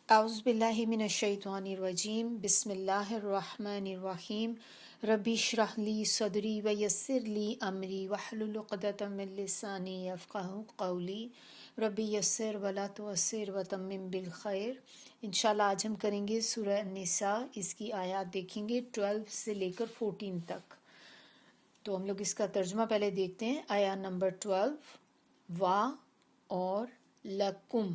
اعوذ باللہ من الشیطان الرجیم بسم اللہ الرحمن الرحیم ربی اشرح لی صدری ویسر لی امری واحلل عقدۃ من لسانی یفقہوا قولی ربی یسر ولا تعسر وتمم بالخیر۔ انشاءاللہ آج ہم کریں گے سورہ النساء، اس کی آیات دیکھیں گے 12 سے لے کر 14 تک۔ تو ہم لوگ اس کا ترجمہ پہلے دیکھتے ہیں۔ آیا نمبر 12، وا اور لکم،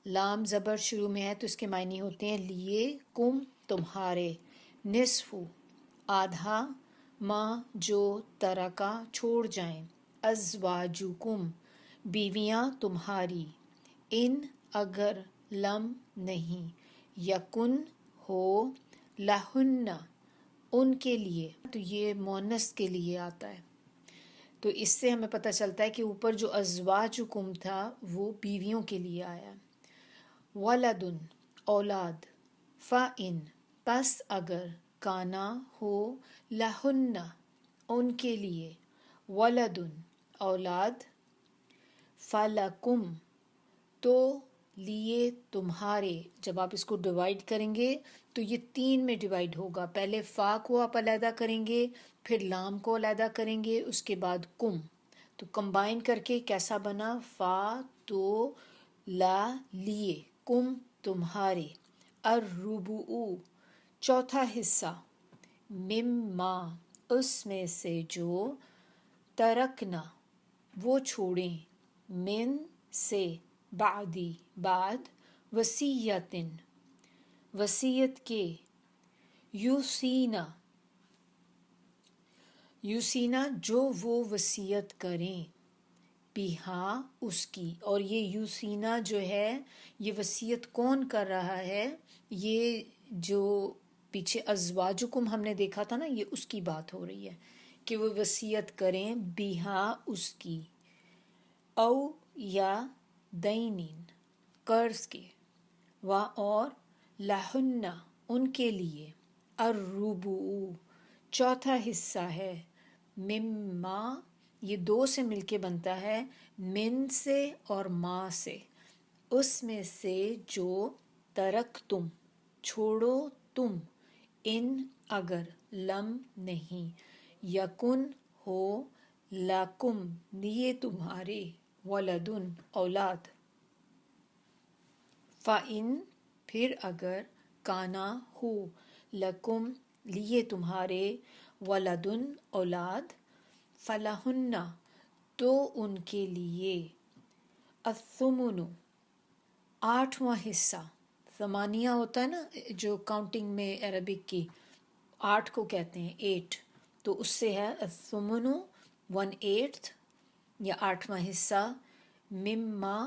لام زبر شروع میں ہے تو اس کے معنی ہوتے ہیں لیے، کم تمہارے، نصف آدھا، ما جو ترکا چھوڑ جائیں، ازواجکم بیویاں تمہاری، ان اگر، لم نہیں، یکن ہو، لہن ان کے لیے، تو یہ مونس کے لیے آتا ہے۔ تو اس سے ہمیں پتہ چلتا ہے کہ اوپر جو ازواجکم تھا وہ بیویوں کے لیے آیا۔ ولدن اولاد، فَإِن پس اگر، کانا ہو، لہن ان کے لیے، ولدن اولاد، فَلَكُمْ تو لیے تمہارے۔ جب آپ اس کو ڈیوائیڈ کریں گے تو یہ 3 میں ڈیوائیڈ ہوگا۔ پہلے فا کو آپ علیحدہ کریں گے، پھر لام کو علیحدہ کریں گے، اس کے بعد کم، تو کمبائن کر کے کیسا بنا؟ فا تو لا لیے، کم تمہارے، الربع چوتھا حصہ، مما اس میں سے جو، ترکنا وہ چھوڑیں، من سے، بعدی بعد، وصیتن وصیت کے، یوسینا یوسینا جو وہ وصیت کریں، بیہا اس کی۔ اور یہ یوسینا جو ہے یہ وصیت کون کر رہا ہے؟ یہ جو پیچھے ازواجکم ہم نے دیکھا تھا نا، یہ اس کی بات ہو رہی ہے کہ وہ وصیت کریں، بیہا اس کی، او یا دینین قرض کے، وا اور، لہن ان کے لیے، الربع چوتھا حصہ ہے، مما یہ 2 سے مل کے بنتا ہے، من سے اور ما سے، اس میں سے جو، ترک تم چھوڑو تم، ان اگر، لم نہیں، یکن ہو، لکم لیے تمہارے، ولدن اولاد، فَإِن پھر اگر، کانا ہو، لکم لیے تمہارے، ولدن اولاد، فلہن تو ان کے لیے، الثمن 8واں حصہ، ثمانیہ ہوتا ہے نا جو کاؤنٹنگ میں عربک کی، 8 کو کہتے ہیں 8، تو اس سے ہے الثمن 1/8 یا 8واں حصہ، مما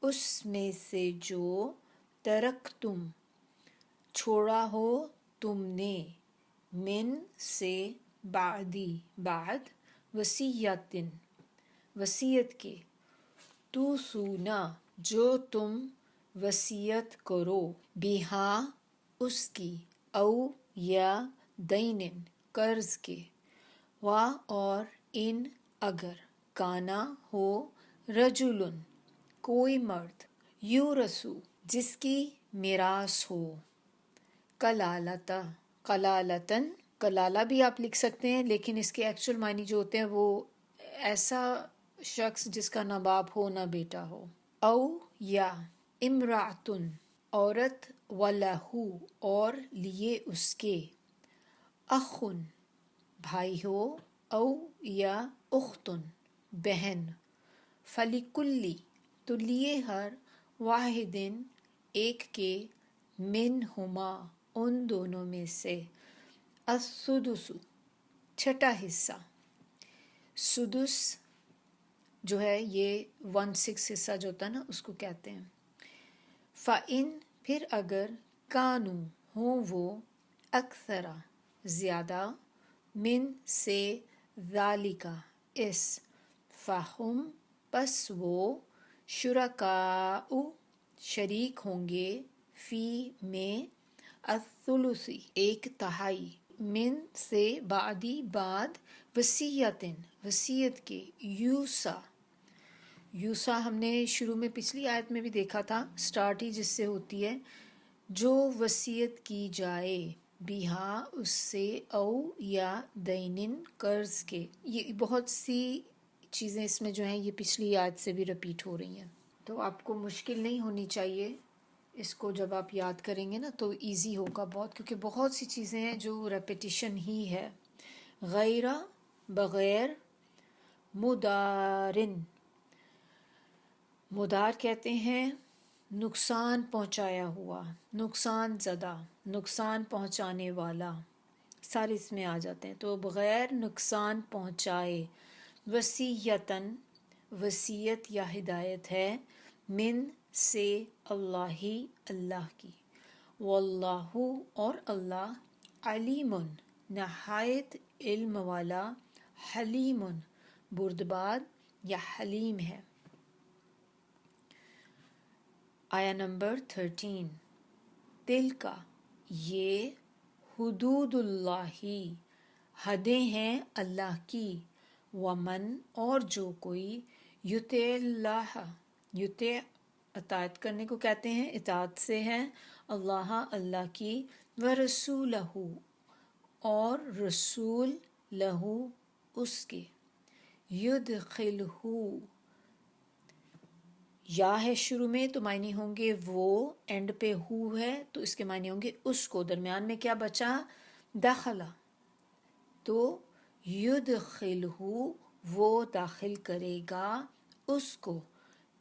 اس میں سے جو، ترک تم چھوڑا ہو تم نے، من سے، بعدی بعد، وصیتن وصیت کے، تو سونا جو تم وصیت کرو، بیہا اس کی، او یا دینن قرض کے، وا اور، ان اگر، کانا ہو، رجلن کوئی مرد، یورثو جس کی میراث ہو، کلالتا کلالتن کلالہ بھی آپ لکھ سکتے ہیں، لیکن اس کے ایکچول معنی جو ہوتے ہیں وہ ایسا شخص جس کا نہ باپ ہو نہ بیٹا ہو، او یا، امراتن عورت، ولہو اور لیے اس کے، اخن بھائی ہو، او یا اختن بہن، فلیکلی تو لیے ہر، واحدن ایک کے، منہما ان دونوں میں سے، السدس چھٹا حصہ، سدس جو ہے یہ 1/6 حصہ جو ہوتا ہے نا اس کو کہتے ہیں۔ فَإِن پھر اگر، کانو ہوں وہ، اکثرا زیادہ، من سے، ذالکا اس، فہم پس وہ، شرکاء شریک ہوں گے، فی میں، الثلثی 1/3، من سے، بعدی بعد، وصیتن وصیت کے، یوسا یوسا ہم نے شروع میں پچھلی آیت میں بھی دیکھا تھا، سٹارٹ ہی جس سے ہوتی ہے، جو وصیت کی جائے بیہا اس سے، او یا دینن قرض کے. یہ بہت سی چیزیں اس میں جو ہیں یہ پچھلی آیت سے بھی رپیٹ ہو رہی ہیں، تو آپ کو مشکل نہیں ہونی چاہیے. اس کو جب آپ یاد کریں گے نا تو ایزی ہوگا بہت، کیونکہ بہت سی چیزیں ہیں جو ریپیٹیشن ہی ہے. غیر، بغیر، مدارن، مدار کہتے ہیں نقصان پہنچایا ہوا، نقصان زدہ، نقصان پہنچانے والا، سارے اس میں آ جاتے ہیں. تو بغیر نقصان پہنچائے. وصیتاً، وصیت یا ہدایت ہے، من سے، اللہ ہی، اللہ کی. واللہ اور اللہ، علیم نہایت علم والا، حلیم بردبار یا حلیم ہے. آیا نمبر 13. دل کا، یہ حدود اللہ، حدیں ہیں اللہ کی. ومن اور جو کوئی، یطع اللہ، یطع اطاعت کرنے کو کہتے ہیں، اطاعت سے ہے، اللہ اللہ کی، ورسولہ اور رسول، لہو اس کے، یدخلہ یا ہے شروع میں تو معنی ہوں گے وہ، اینڈ پہ ہو ہے تو اس کے معنی ہوں گے اس کو، درمیان میں کیا بچا، دخلا، تو یدخلہ وہ داخل کرے گا اس کو،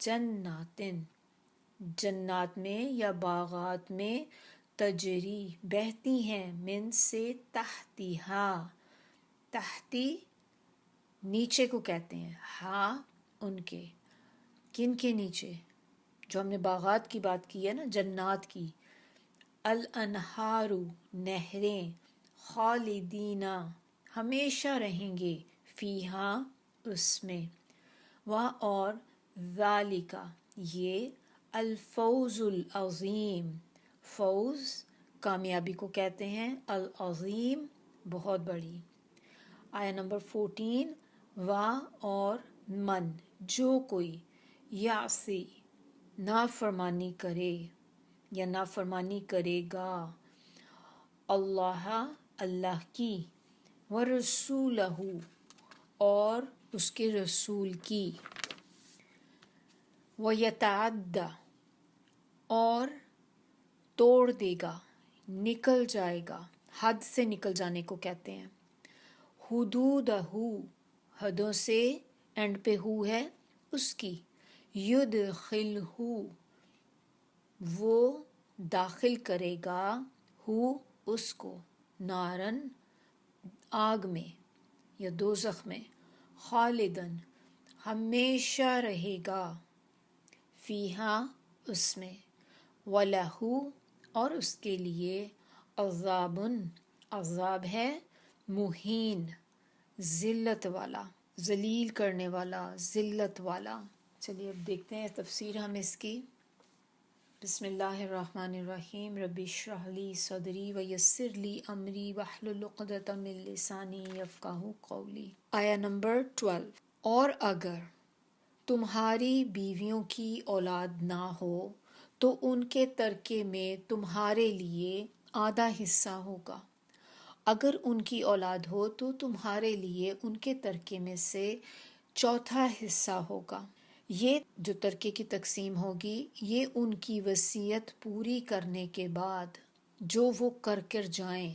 جناتن جنات میں یا باغات میں، تجری بہتی ہیں، من سے، تحتیہا تحتی نیچے کو کہتے ہیں، ہاں ان کے، کن کے نیچے، جو ہم نے باغات کی بات کی ہے نا، جنات کی. الانہار نہریں، خالدین ہمیشہ رہیں گے، فیہا اس میں، اور ذالک یہ، الفوز العظیم، فوز کامیابی کو کہتے ہیں، العظیم بہت بڑی. آیا نمبر 14. اور من جو کوئی، یعصی نافرمانی کرے یا نافرمانی کرے گا، اللہ اللہ کی، ورسولہ اور اس کے رسول کی، ویتعدی اور توڑ دے گا، نکل جائے گا، حد سے نکل جانے کو کہتے ہیں، حدودہ حدوں سے، اینڈ پہ ہو ہے اس کی، یدخلہ وہ داخل کرے گا، ہو اس کو، نارن آگ میں یا دوزخ میں، خالدن ہمیشہ رہے گا، فیہا اس میں، وَلَہُ اور اس کے لیے، عذابٌ عذاب ہے، مہین ذلت والا، ذلیل کرنے والا، ذلت والا. چلیے اب دیکھتے ہیں تفسیر ہم اس کی. بسم اللہ الرحمن الرحیم. رب اشرح لی صدری ویسر لی امری واحلل عقدۃ من لسانی یفقہوا قولی. آیا نمبر 12. اور اگر تمہاری بیویوں کی اولاد نہ ہو تو ان کے ترکے میں تمہارے لیے آدھا حصہ ہوگا. اگر ان کی اولاد ہو تو تمہارے لیے ان کے ترکے میں سے چوتھا حصہ ہوگا. یہ جو ترکے کی تقسیم ہوگی یہ ان کی وصیت پوری کرنے کے بعد، جو وہ کر جائیں،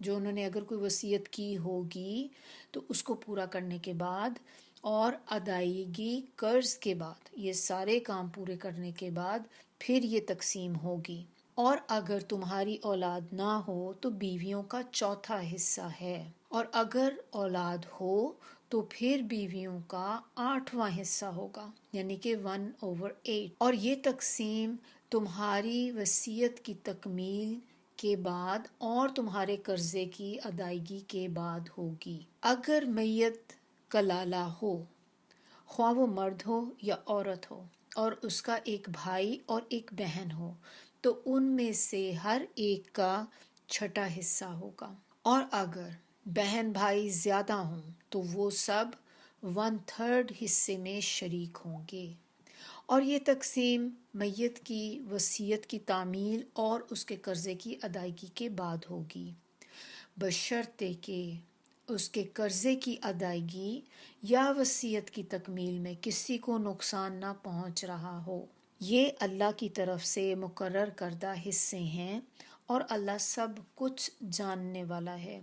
جو انہوں نے اگر کوئی وصیت کی ہوگی تو اس کو پورا کرنے کے بعد، اور ادائیگی قرض کے بعد، یہ سارے کام پورے کرنے کے بعد پھر یہ تقسیم ہوگی. اور اگر تمہاری اولاد نہ ہو تو بیویوں کا چوتھا حصہ ہے، اور اگر اولاد ہو تو پھر بیویوں کا 8واں حصہ ہوگا، یعنی کہ 1/8. اور یہ تقسیم تمہاری وصیت کی تکمیل کے بعد اور تمہارے قرضے کی ادائیگی کے بعد ہوگی. اگر میت کلالہ ہو، خواہ وہ مرد ہو یا عورت ہو، اور اس کا ایک بھائی اور ایک بہن ہو تو ان میں سے ہر ایک کا چھٹا حصہ ہوگا. اور اگر بہن بھائی زیادہ ہوں تو وہ سب 1/3 حصے میں شریک ہوں گے، اور یہ تقسیم میت کی وصیت کی تعمیل اور اس کے قرضے کی ادائیگی کے بعد ہوگی، بشرطے کہ اس کے قرضے کی ادائیگی یا وصیت کی تکمیل میں کسی کو نقصان نہ پہنچ رہا ہو۔ یہ اللہ کی طرف سے مقرر کردہ حصے ہیں، اور اللہ سب کچھ جاننے والا ہے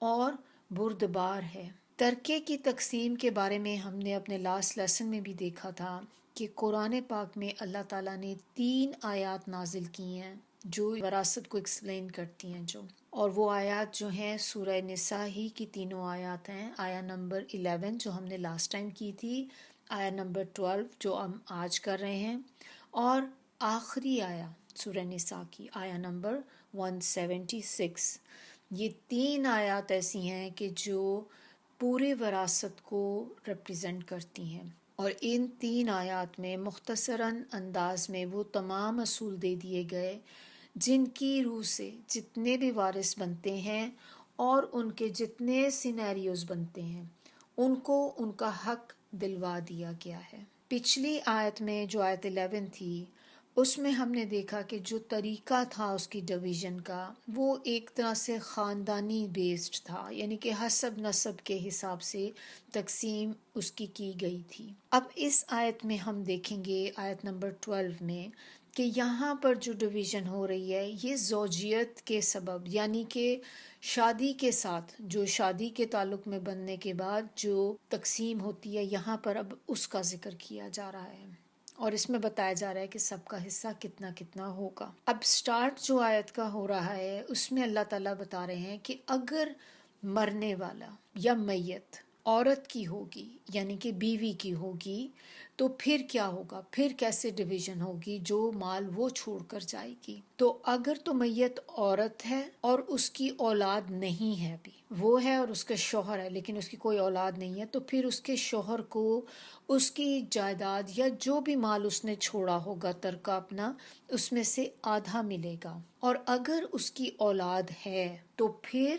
اور بردبار ہے۔ ترکے کی تقسیم کے بارے میں ہم نے اپنے لاسٹ لیسن میں بھی دیکھا تھا کہ قرآن پاک میں اللہ تعالیٰ نے 3 آیات نازل کی ہیں جو وراثت کو ایکسپلین کرتی ہیں، اور وہ آیات جو ہیں سورہ نساء ہی کی تینوں آیات ہیں، آیا نمبر 11 جو ہم نے لاسٹ ٹائم کی تھی، آیا نمبر 12 جو ہم آج کر رہے ہیں، اور آخری آیا سورہ نساء کی آیا نمبر 176۔ یہ 3 آیات ایسی ہیں کہ جو پورے وراثت کو ریپریزنٹ کرتی ہیں، اور ان 3 آیات میں مختصراً انداز میں وہ تمام اصول دے دیے گئے جن کی روح سے جتنے بھی وارث بنتے ہیں اور ان کے جتنے سینیریوز بنتے ہیں ان کو ان کا حق دلوا دیا گیا ہے۔ پچھلی آیت میں جو آیت 11 تھی اس میں ہم نے دیکھا کہ جو طریقہ تھا اس کی ڈویژن کا وہ ایک طرح سے خاندانی بیسڈ تھا، یعنی کہ حسب نسب کے حساب سے تقسیم اس کی گئی تھی۔ اب اس آیت میں ہم دیکھیں گے آیت نمبر 12 میں کہ یہاں پر جو ڈویژن ہو رہی ہے یہ زوجیت کے سبب، یعنی کہ شادی کے ساتھ، جو شادی کے تعلق میں بننے کے بعد جو تقسیم ہوتی ہے، یہاں پر اب اس کا ذکر کیا جا رہا ہے، اور اس میں بتایا جا رہا ہے کہ سب کا حصہ کتنا کتنا ہوگا۔ اب سٹارٹ جو آیت کا ہو رہا ہے اس میں اللہ تعالیٰ بتا رہے ہیں کہ اگر مرنے والا یا میت عورت کی ہوگی، یعنی کہ بیوی کی ہوگی، تو پھر کیا ہوگا، پھر کیسے ڈویژن ہوگی جو مال وہ چھوڑ کر جائے گی۔ تو اگر تو میت عورت ہے اور اس کی اولاد نہیں ہے، بھی وہ ہے اور اس کا شوہر ہے لیکن اس کی کوئی اولاد نہیں ہے، تو پھر اس کے شوہر کو اس کی جائیداد یا جو بھی مال اس نے چھوڑا ہوگا ترکہ اپنا، اس میں سے آدھا ملے گا، اور اگر اس کی اولاد ہے تو پھر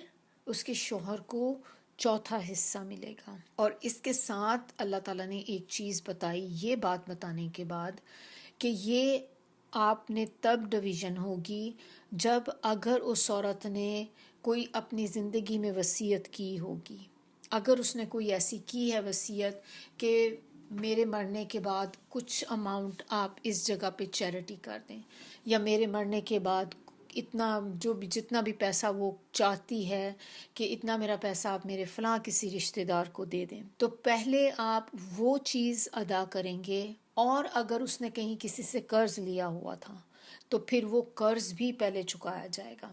اس کے شوہر کو چوتھا حصہ ملے گا۔ اور اس کے ساتھ اللہ تعالیٰ نے ایک چیز بتائی، یہ بات بتانے کے بعد کہ یہ آپ نے تب ڈویژن ہوگی جب اگر اس عورت نے کوئی اپنی زندگی میں وصیت کی ہوگی، اگر اس نے کوئی ایسی کی ہے وصیت کہ میرے مرنے کے بعد کچھ اماؤنٹ آپ اس جگہ پہ چیریٹی کر دیں، یا میرے مرنے کے بعد اتنا جتنا بھی پیسہ وہ چاہتی ہے کہ اتنا میرا پیسہ آپ میرے فلاں کسی رشتہ دار کو دے دیں، تو پہلے آپ وہ چیز ادا کریں گے، اور اگر اس نے کہیں کسی سے قرض لیا ہوا تھا تو پھر وہ قرض بھی پہلے چکایا جائے گا،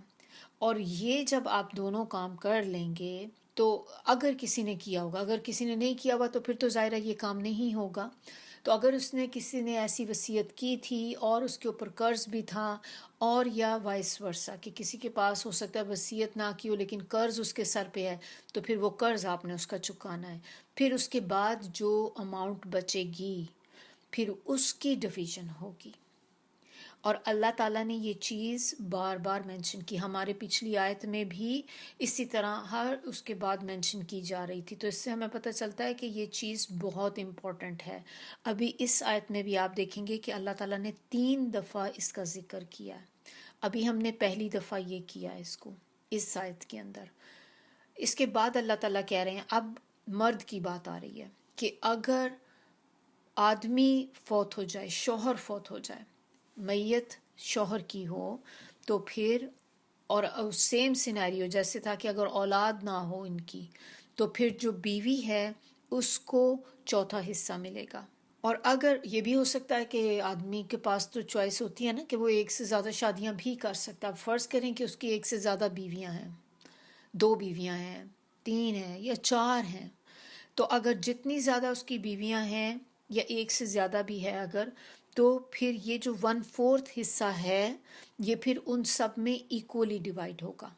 اور یہ جب آپ دونوں کام کر لیں گے تو اگر کسی نے کیا ہوگا، اگر کسی نے نہیں کیا ہوا تو پھر تو ظاہر ہے یہ کام نہیں ہوگا۔ تو اگر اس نے کسی نے ایسی وصیت کی تھی اور اس کے اوپر قرض بھی تھا، اور یا وائس ورسا کہ کسی کے پاس ہو سکتا ہے وصیت نہ کی ہو لیکن قرض اس کے سر پہ ہے، تو پھر وہ قرض آپ نے اس کا چکانا ہے۔ پھر اس کے بعد جو اماؤنٹ بچے گی پھر اس کی ڈویژن ہوگی، اور اللہ تعالیٰ نے یہ چیز بار بار مینشن کی، ہمارے پچھلی آیت میں بھی اسی طرح ہر اس کے بعد مینشن کی جا رہی تھی، تو اس سے ہمیں پتہ چلتا ہے کہ یہ چیز بہت امپورٹنٹ ہے۔ ابھی اس آیت میں بھی آپ دیکھیں گے کہ اللہ تعالیٰ نے 3 دفعہ اس کا ذکر کیا ہے، ابھی ہم نے پہلی دفعہ یہ کیا ہے اس کو اس آیت کے اندر۔ اس کے بعد اللہ تعالیٰ کہہ رہے ہیں، اب مرد کی بات آ رہی ہے کہ اگر آدمی فوت ہو جائے، شوہر فوت ہو جائے، میت شوہر کی ہو، تو پھر اور سیم سینیریو جیسے تھا کہ اگر اولاد نہ ہو ان کی، تو پھر جو بیوی ہے اس کو چوتھا حصہ ملے گا۔ اور اگر یہ بھی ہو سکتا ہے کہ آدمی کے پاس تو چوائس ہوتی ہے نا کہ وہ ایک سے زیادہ شادیاں بھی کر سکتا ہے، فرض کریں کہ اس کی ایک سے زیادہ بیویاں ہیں، 2 بیویاں ہیں، 3 ہیں یا 4 ہیں، تو اگر جتنی زیادہ اس کی بیویاں ہیں یا ایک سے زیادہ بھی ہے اگر، تو پھر یہ جو 1/4 حصہ ہے یہ پھر ان سب میں ایکولی ڈیوائڈ ہوگا۔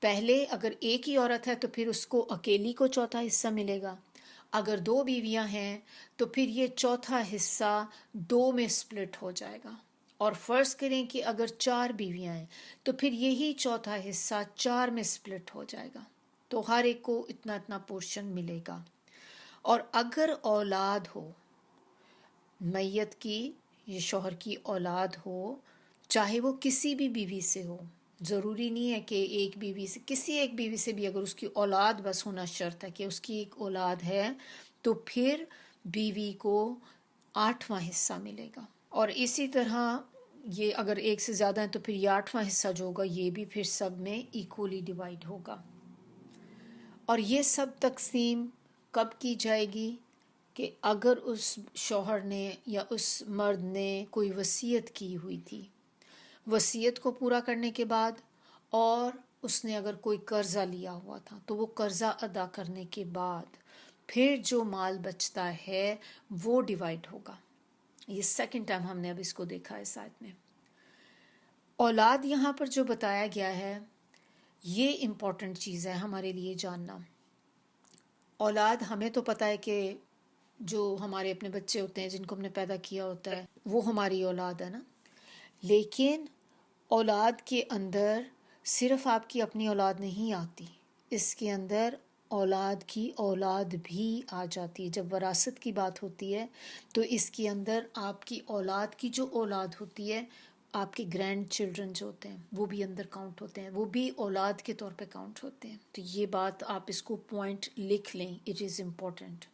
پہلے اگر ایک ہی عورت ہے تو پھر اس کو اکیلی کو چوتھا حصہ ملے گا، اگر 2 بیویاں ہیں تو پھر یہ چوتھا حصہ 2 میں سپلٹ ہو جائے گا، اور فرض کریں کہ اگر 4 بیویاں ہیں تو پھر یہی چوتھا حصہ 4 میں سپلٹ ہو جائے گا، تو ہر ایک کو اتنا اتنا پورشن ملے گا۔ اور اگر اولاد ہو میت کی، یہ شوہر کی اولاد ہو، چاہے وہ کسی بھی بیوی سے ہو، ضروری نہیں ہے کہ ایک بیوی سے، کسی ایک بیوی سے بھی اگر اس کی اولاد بس ہونا شرط ہے کہ اس کی ایک اولاد ہے، تو پھر بیوی کو 8واں حصہ ملے گا۔ اور اسی طرح یہ اگر ایک سے زیادہ ہیں تو پھر یہ 8واں حصہ جو ہوگا یہ بھی پھر سب میں ایکولی ڈیوائڈ ہوگا۔ اور یہ سب تقسیم کب کی جائے گی؟ کہ اگر اس شوہر نے یا اس مرد نے کوئی وصیت کی ہوئی تھی، وصیت کو پورا کرنے کے بعد، اور اس نے اگر کوئی قرضہ لیا ہوا تھا تو وہ قرضہ ادا کرنے کے بعد پھر جو مال بچتا ہے وہ ڈیوائڈ ہوگا۔ یہ سیکنڈ ٹائم ہم نے اب اس کو دیکھا ہے اس آیت میں۔ اولاد یہاں پر جو بتایا گیا ہے یہ امپورٹنٹ چیز ہے ہمارے لیے جاننا۔ اولاد ہمیں تو پتہ ہے کہ جو ہمارے اپنے بچے ہوتے ہیں جن کو ہم نے پیدا کیا ہوتا ہے وہ ہماری اولاد ہے نا، لیکن اولاد کے اندر صرف آپ کی اپنی اولاد نہیں آتی، اس کے اندر اولاد کی اولاد بھی آ جاتی ہے۔ جب وراثت کی بات ہوتی ہے تو اس کے اندر آپ کی اولاد کی جو اولاد ہوتی ہے، آپ کے گرینڈ چلڈرن جو ہوتے ہیں وہ بھی اندر کاؤنٹ ہوتے ہیں، وہ بھی اولاد کے طور پہ کاؤنٹ ہوتے ہیں۔ تو یہ بات آپ اس کو پوائنٹ لکھ لیں، اٹ از امپورٹنٹ۔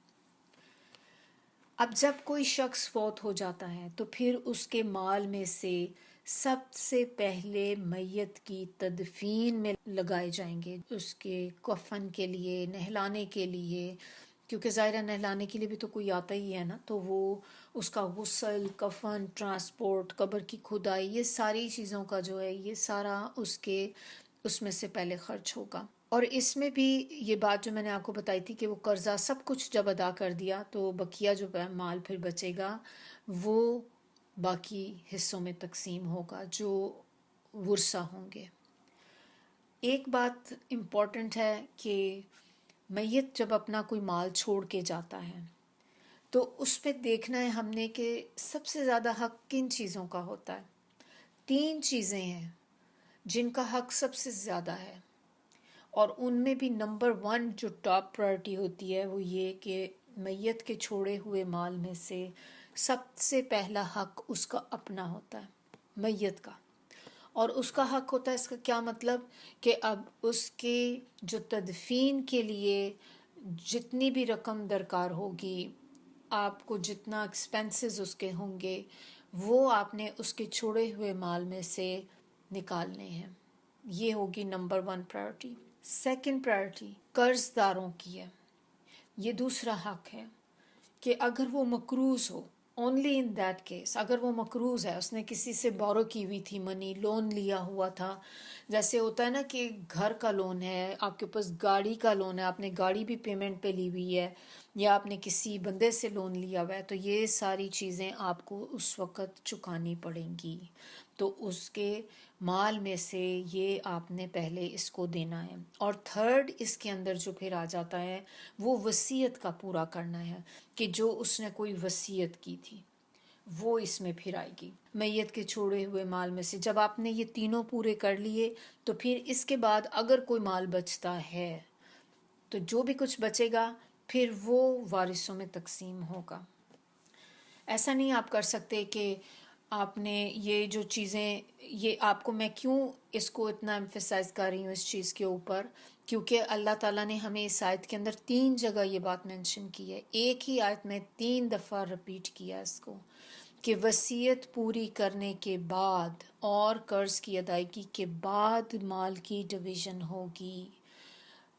اب جب کوئی شخص فوت ہو جاتا ہے تو پھر اس کے مال میں سے سب سے پہلے میت کی تدفین میں لگائے جائیں گے، اس کے کفن کے لیے، نہلانے کے لیے، کیونکہ ظاہرہ نہلانے کے لیے بھی تو کوئی آتا ہی ہے نا، تو وہ اس کا غسل، کفن، ٹرانسپورٹ، قبر کی کھدائی، یہ ساری چیزوں کا جو ہے یہ سارا اس میں سے پہلے خرچ ہوگا۔ اور اس میں بھی یہ بات جو میں نے آپ کو بتائی تھی کہ وہ قرضہ سب کچھ جب ادا کر دیا تو بقیہ جو مال پھر بچے گا وہ باقی حصوں میں تقسیم ہوگا جو ورثہ ہوں گے۔ ایک بات امپورٹنٹ ہے کہ میت جب اپنا کوئی مال چھوڑ کے جاتا ہے تو اس پہ دیکھنا ہے ہم نے کہ سب سے زیادہ حق کن چیزوں کا ہوتا ہے۔ 3 چیزیں ہیں جن کا حق سب سے زیادہ ہے، اور ان میں بھی نمبر 1 جو ٹاپ پرائرٹی ہوتی ہے وہ یہ کہ میت کے چھوڑے ہوئے مال میں سے سب سے پہلا حق اس کا اپنا ہوتا ہے، میت کا۔ اور اس کا حق ہوتا ہے، اس کا کیا مطلب کہ اب اس کے جو تدفین کے لیے جتنی بھی رقم درکار ہوگی، آپ کو جتنا ایکسپینسز اس کے ہوں گے وہ آپ نے اس کے چھوڑے ہوئے مال میں سے نکالنے ہیں۔ یہ ہوگی نمبر 1 پرائرٹی۔ سیکنڈ پرائرٹی قرض داروں کی ہے، یہ دوسرا حق ہے کہ اگر وہ مقروض ہو، اونلی ان دیٹ کیس، اگر وہ مقروض ہے، اس نے کسی سے بورو کی ہوئی تھی منی، لون لیا ہوا تھا، جیسے ہوتا ہے نا کہ گھر کا لون ہے، آپ کے پاس گاڑی کا لون ہے، آپ نے گاڑی بھی پیمنٹ پہ لی ہوئی ہے، یا آپ نے کسی بندے سے لون لیا ہوا ہے، تو یہ ساری چیزیں آپ کو اس وقت چکانی پڑیں گی، تو اس کے مال میں سے یہ آپ نے پہلے اس کو دینا ہے۔ اور تھرڈ اس کے اندر جو پھر آ جاتا ہے وہ وصیت کا پورا کرنا ہے، کہ جو اس نے کوئی وصیت کی تھی وہ اس میں پھر آئے گی۔ میت کے چھوڑے ہوئے مال میں سے جب آپ نے یہ تینوں پورے کر لیے تو پھر اس کے بعد اگر کوئی مال بچتا ہے تو جو بھی کچھ بچے گا پھر وہ وارثوں میں تقسیم ہوگا۔ ایسا نہیں آپ کر سکتے کہ آپ نے یہ جو چیزیں، یہ آپ کو میں کیوں اس کو اتنا ایمفیسائز کر رہی ہوں اس چیز کے اوپر، کیونکہ اللہ تعالیٰ نے ہمیں اس آیت کے اندر 3 جگہ یہ بات مینشن کی ہے، ایک ہی آیت میں 3 دفعہ رپیٹ کیا اس کو، کہ وصیت پوری کرنے کے بعد اور قرض کی ادائیگی کے بعد مال کی ڈویژن ہوگی۔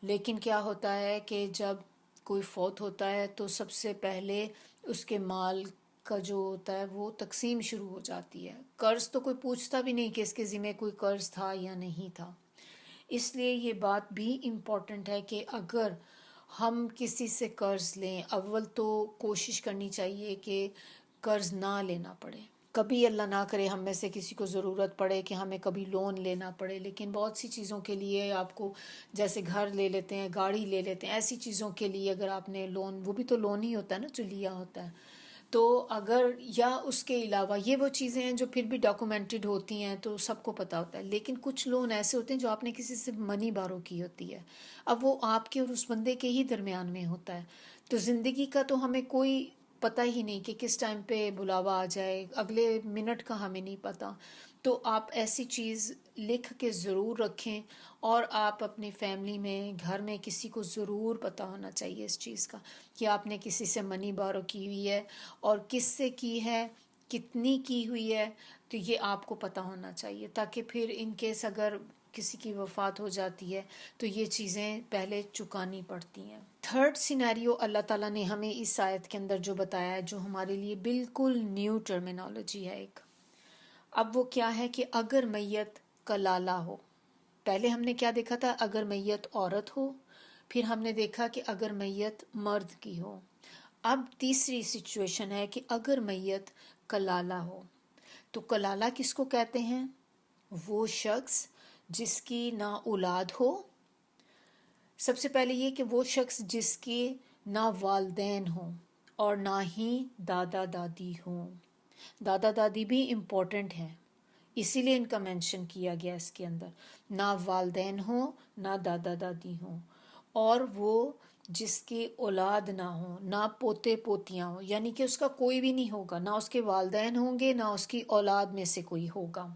لیکن کیا ہوتا ہے کہ جب کوئی فوت ہوتا ہے تو سب سے پہلے اس کے مال کا جو ہوتا ہے وہ تقسیم شروع ہو جاتی ہے۔ قرض تو کوئی پوچھتا بھی نہیں کہ اس کے ذمہ کوئی قرض تھا یا نہیں تھا۔ اس لیے یہ بات بھی امپورٹنٹ ہے کہ اگر ہم کسی سے قرض لیں، اول تو کوشش کرنی چاہیے کہ قرض نہ لینا پڑے۔ کبھی اللہ نہ کرے ہم میں سے کسی کو ضرورت پڑے کہ ہمیں کبھی لون لینا پڑے، لیکن بہت سی چیزوں کے لیے آپ کو، جیسے گھر لے لیتے ہیں، گاڑی لے لیتے ہیں، ایسی چیزوں کے لیے اگر آپ نے لون، وہ بھی تو لون ہی ہوتا ہے نا جو لیا ہوتا ہے، تو اگر، یا اس کے علاوہ یہ وہ چیزیں ہیں جو پھر بھی ڈاکومنٹڈ ہوتی ہیں تو سب کو پتہ ہوتا ہے، لیکن کچھ لون ایسے ہوتے ہیں جو آپ نے کسی سے منی بارو کی ہوتی ہے، اب وہ آپ کے اور اس بندے کے ہی درمیان میں ہوتا ہے، تو زندگی کا تو ہمیں کوئی پتہ ہی نہیں کہ کس ٹائم پہ بلاوا آ جائے، اگلے منٹ کا ہمیں نہیں پتہ. تو آپ ایسی چیز لکھ کے ضرور رکھیں، اور آپ اپنی فیملی میں، گھر میں کسی کو ضرور پتہ ہونا چاہیے اس چیز کا کہ آپ نے کسی سے منی بارو کی ہوئی ہے اور کس سے کی ہے، کتنی کی ہوئی ہے. تو یہ آپ کو پتہ ہونا چاہیے، تاکہ پھر ان کیس اگر کسی کی وفات ہو جاتی ہے تو یہ چیزیں پہلے چکانی پڑتی ہیں. تھرڈ سینیریو اللہ تعالیٰ نے ہمیں اس آیت کے اندر جو بتایا ہے، جو ہمارے لیے بالکل نیو ٹرمینالوجی ہے ایک. اب وہ کیا ہے کہ اگر میت کلالہ ہو. پہلے ہم نے کیا دیکھا تھا؟ اگر میت عورت ہو. پھر ہم نے دیکھا کہ اگر میت مرد کی ہو. اب تیسری سچویشن ہے کہ اگر میت کلالہ ہو. تو کلالہ کس کو کہتے ہیں؟ وہ شخص جس کی نہ اولاد ہو. سب سے پہلے یہ کہ وہ شخص جس کے نہ والدین ہوں اور نہ ہی دادا دادی ہوں. دادا دادی بھی امپورٹنٹ ہیں، اسی لیے ان کا مینشن کیا گیا اس کے اندر. نہ والدین ہوں نہ دادا دادی ہوں، اور وہ جس کی اولاد نہ ہو، نہ پوتے پوتیاں ہوں، یعنی کہ اس کا کوئی بھی نہیں ہوگا، نہ اس کے والدین ہوں گے نہ اس کی اولاد میں سے کوئی ہوگا.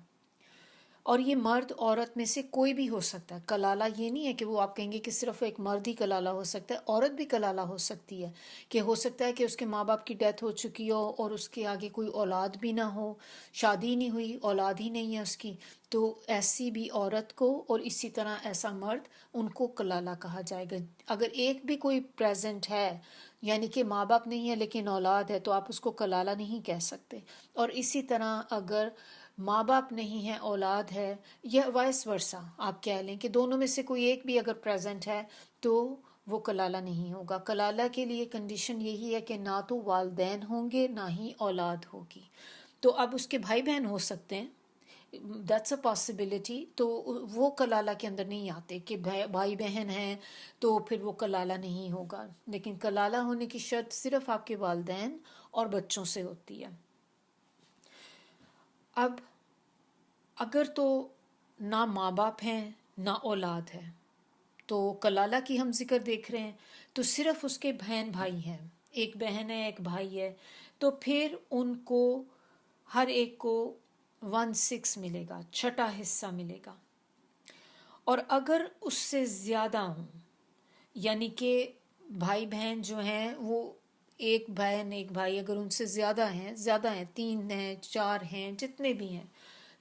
اور یہ مرد عورت میں سے کوئی بھی ہو سکتا ہے. کلالہ یہ نہیں ہے کہ وہ آپ کہیں گے کہ صرف ایک مرد ہی کلالہ ہو سکتا ہے، عورت بھی کلالہ ہو سکتی ہے. کہ ہو سکتا ہے کہ اس کے ماں باپ کی ڈیتھ ہو چکی ہو اور اس کے آگے کوئی اولاد بھی نہ ہو، شادی نہیں ہوئی، اولاد ہی نہیں ہے اس کی. تو ایسی بھی عورت کو اور اسی طرح ایسا مرد، ان کو کلالہ کہا جائے گا. اگر ایک بھی کوئی پریزنٹ ہے، یعنی کہ ماں باپ نہیں ہے لیکن اولاد ہے، تو آپ اس کو کلالہ نہیں کہہ سکتے. اور اسی طرح اگر ماں باپ نہیں ہے، اولاد ہے، یا وائس ورسا آپ کہہ لیں کہ دونوں میں سے کوئی ایک بھی اگر پریزنٹ ہے تو وہ کلالہ نہیں ہوگا. کلالہ کے لیے کنڈیشن یہی ہے کہ نہ تو والدین ہوں گے نہ ہی اولاد ہوگی. تو اب اس کے بھائی بہن ہو سکتے ہیں، دیٹس اے پاسبلٹی. تو وہ کلالہ کے اندر نہیں آتے کہ بھائی بہن ہیں تو پھر وہ کلالہ نہیں ہوگا. لیکن کلالہ ہونے کی شرط صرف آپ کے والدین اور بچوں سے ہوتی ہے. اب اگر تو نہ ماں باپ ہیں نہ اولاد ہے، تو کلالہ کی ہم ذکر دیکھ رہے ہیں تو صرف اس کے بہن بھائی ہیں، ایک بہن ہے ایک بھائی ہے، تو پھر ان کو ہر ایک کو 1/6 ملے گا، چھٹا حصہ ملے گا. اور اگر اس سے زیادہ ہوں، یعنی کہ بھائی بہن جو ہیں وہ ایک بہن ایک بھائی اگر ان سے زیادہ ہیں 3 ہیں 4 ہیں جتنے بھی ہیں،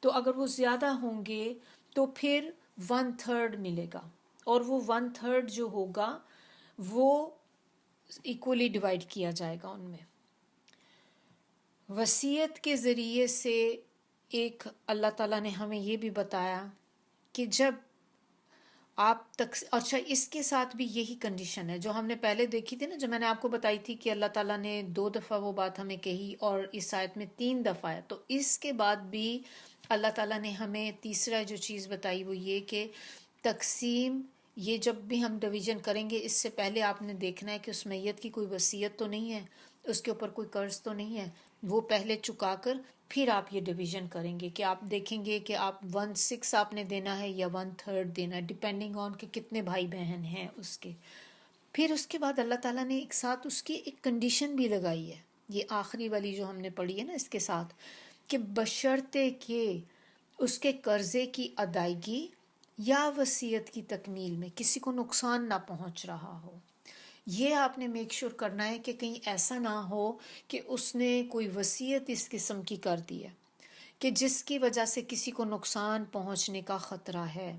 تو اگر وہ زیادہ ہوں گے تو پھر 1/3 ملے گا. اور وہ 1/3 جو ہوگا وہ ایکولی ڈیوائڈ کیا جائے گا ان میں. وصیت کے ذریعے سے ایک اللہ تعالیٰ نے ہمیں یہ بھی بتایا کہ جب آپ اچھا اس کے ساتھ بھی یہی کنڈیشن ہے جو ہم نے پہلے دیکھی تھی نا، جو میں نے آپ کو بتائی تھی کہ اللہ تعالیٰ نے 2 دفعہ وہ بات ہمیں کہی اور اس آیت میں 3 دفعہ ہے. تو اس کے بعد بھی اللہ تعالیٰ نے ہمیں تیسرا جو چیز بتائی وہ یہ کہ تقسیم، یہ جب بھی ہم ڈویژن کریں گے اس سے پہلے آپ نے دیکھنا ہے کہ اس میت کی کوئی وصیت تو نہیں ہے، اس کے اوپر کوئی قرض تو نہیں ہے. وہ پہلے چکا کر پھر آپ یہ ڈویژن کریں گے کہ آپ دیکھیں گے کہ آپ 1/6 آپ نے دینا ہے یا 1/3 دینا ہے، ڈپینڈنگ آن کہ کتنے بھائی بہن ہیں اس کے. پھر اس کے بعد اللہ تعالیٰ نے ایک ساتھ اس کی ایک کنڈیشن بھی لگائی ہے، یہ آخری والی جو ہم نے پڑھی ہے نا اس کے ساتھ، کہ بشرطے کہ اس کے قرضے کی ادائیگی یا وصیت کی تکمیل میں کسی کو نقصان نہ پہنچ رہا ہو. یہ آپ نے میک شور کرنا ہے کہ کہیں ایسا نہ ہو کہ اس نے کوئی وصیت اس قسم کی کر دی ہے کہ جس کی وجہ سے کسی کو نقصان پہنچنے کا خطرہ ہے.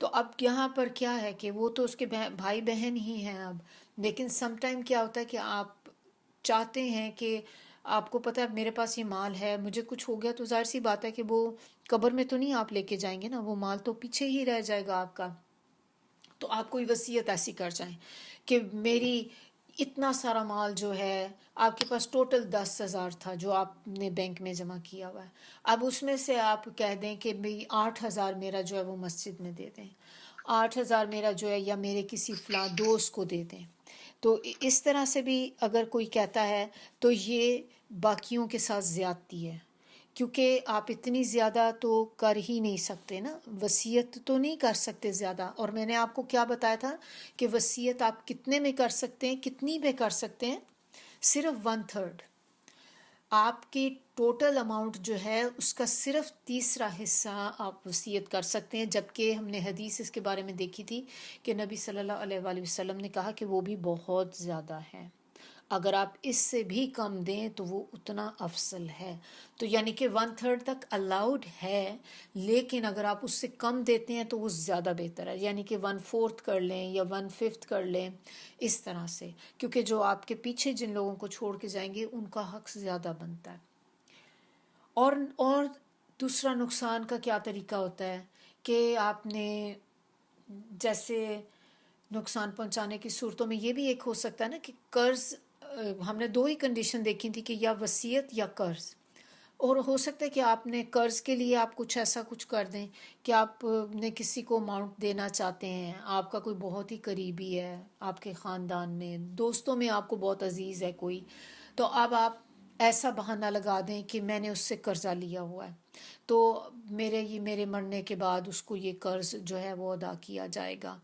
تو اب یہاں پر کیا ہے کہ وہ تو اس کے بھائی بہن ہی ہیں اب، لیکن سم ٹائم کیا ہوتا ہے کہ آپ چاہتے ہیں کہ آپ کو پتہ ہے میرے پاس یہ مال ہے، مجھے کچھ ہو گیا تو ظاہر سی بات ہے کہ وہ قبر میں تو نہیں آپ لے کے جائیں گے نا، وہ مال تو پیچھے ہی رہ جائے گا آپ کا. تو آپ کوئی وصیت ایسی کر جائیں کہ میری اتنا سارا مال جو ہے، آپ کے پاس ٹوٹل 10,000 تھا جو آپ نے بینک میں جمع کیا ہوا ہے، اب اس میں سے آپ کہہ دیں کہ بھئی 8,000 میرا جو ہے وہ مسجد میں دے دیں، 8,000 میرا جو ہے یا میرے کسی فلاں دوست کو دے دیں. تو اس طرح سے بھی اگر کوئی کہتا ہے تو یہ باقیوں کے ساتھ زیادتی ہے. کیونکہ آپ اتنی زیادہ تو کر ہی نہیں سکتے نا، وصیت تو نہیں کر سکتے زیادہ. اور میں نے آپ کو کیا بتایا تھا کہ وصیت آپ کتنے میں کر سکتے ہیں، کتنی میں کر سکتے ہیں؟ صرف 1/3. آپ کی ٹوٹل اماؤنٹ جو ہے اس کا صرف تیسرا حصہ آپ وصیت کر سکتے ہیں، جبکہ ہم نے حدیث اس کے بارے میں دیکھی تھی کہ نبی صلی اللہ علیہ وآلہ وسلم نے کہا کہ وہ بھی بہت زیادہ ہے. اگر آپ اس سے بھی کم دیں تو وہ اتنا افضل ہے. تو یعنی کہ 1/3 تک الاؤڈ ہے، لیکن اگر آپ اس سے کم دیتے ہیں تو وہ زیادہ بہتر ہے. یعنی کہ 1/4 کر لیں یا 1/5 کر لیں، اس طرح سے، کیونکہ جو آپ کے پیچھے جن لوگوں کو چھوڑ کے جائیں گے ان کا حق زیادہ بنتا ہے. اور دوسرا نقصان کا کیا طریقہ ہوتا ہے کہ آپ نے جیسے نقصان پہنچانے کی صورتوں میں یہ بھی ایک ہو سکتا ہے نا کہ قرض، ہم نے 2 ہی کنڈیشن دیکھی تھی کہ یا وصیت یا قرض. اور ہو سکتا ہے کہ آپ نے قرض کے لیے آپ کچھ ایسا کچھ کر دیں کہ آپ نے کسی کو اماؤنٹ دینا چاہتے ہیں، آپ کا کوئی بہت ہی قریبی ہے آپ کے خاندان میں، دوستوں میں آپ کو بہت عزیز ہے کوئی، تو اب آپ ایسا بہانہ لگا دیں کہ میں نے اس سے قرضہ لیا ہوا ہے، تو میرے مرنے کے بعد اس کو یہ قرض جو ہے وہ ادا کیا جائے گا.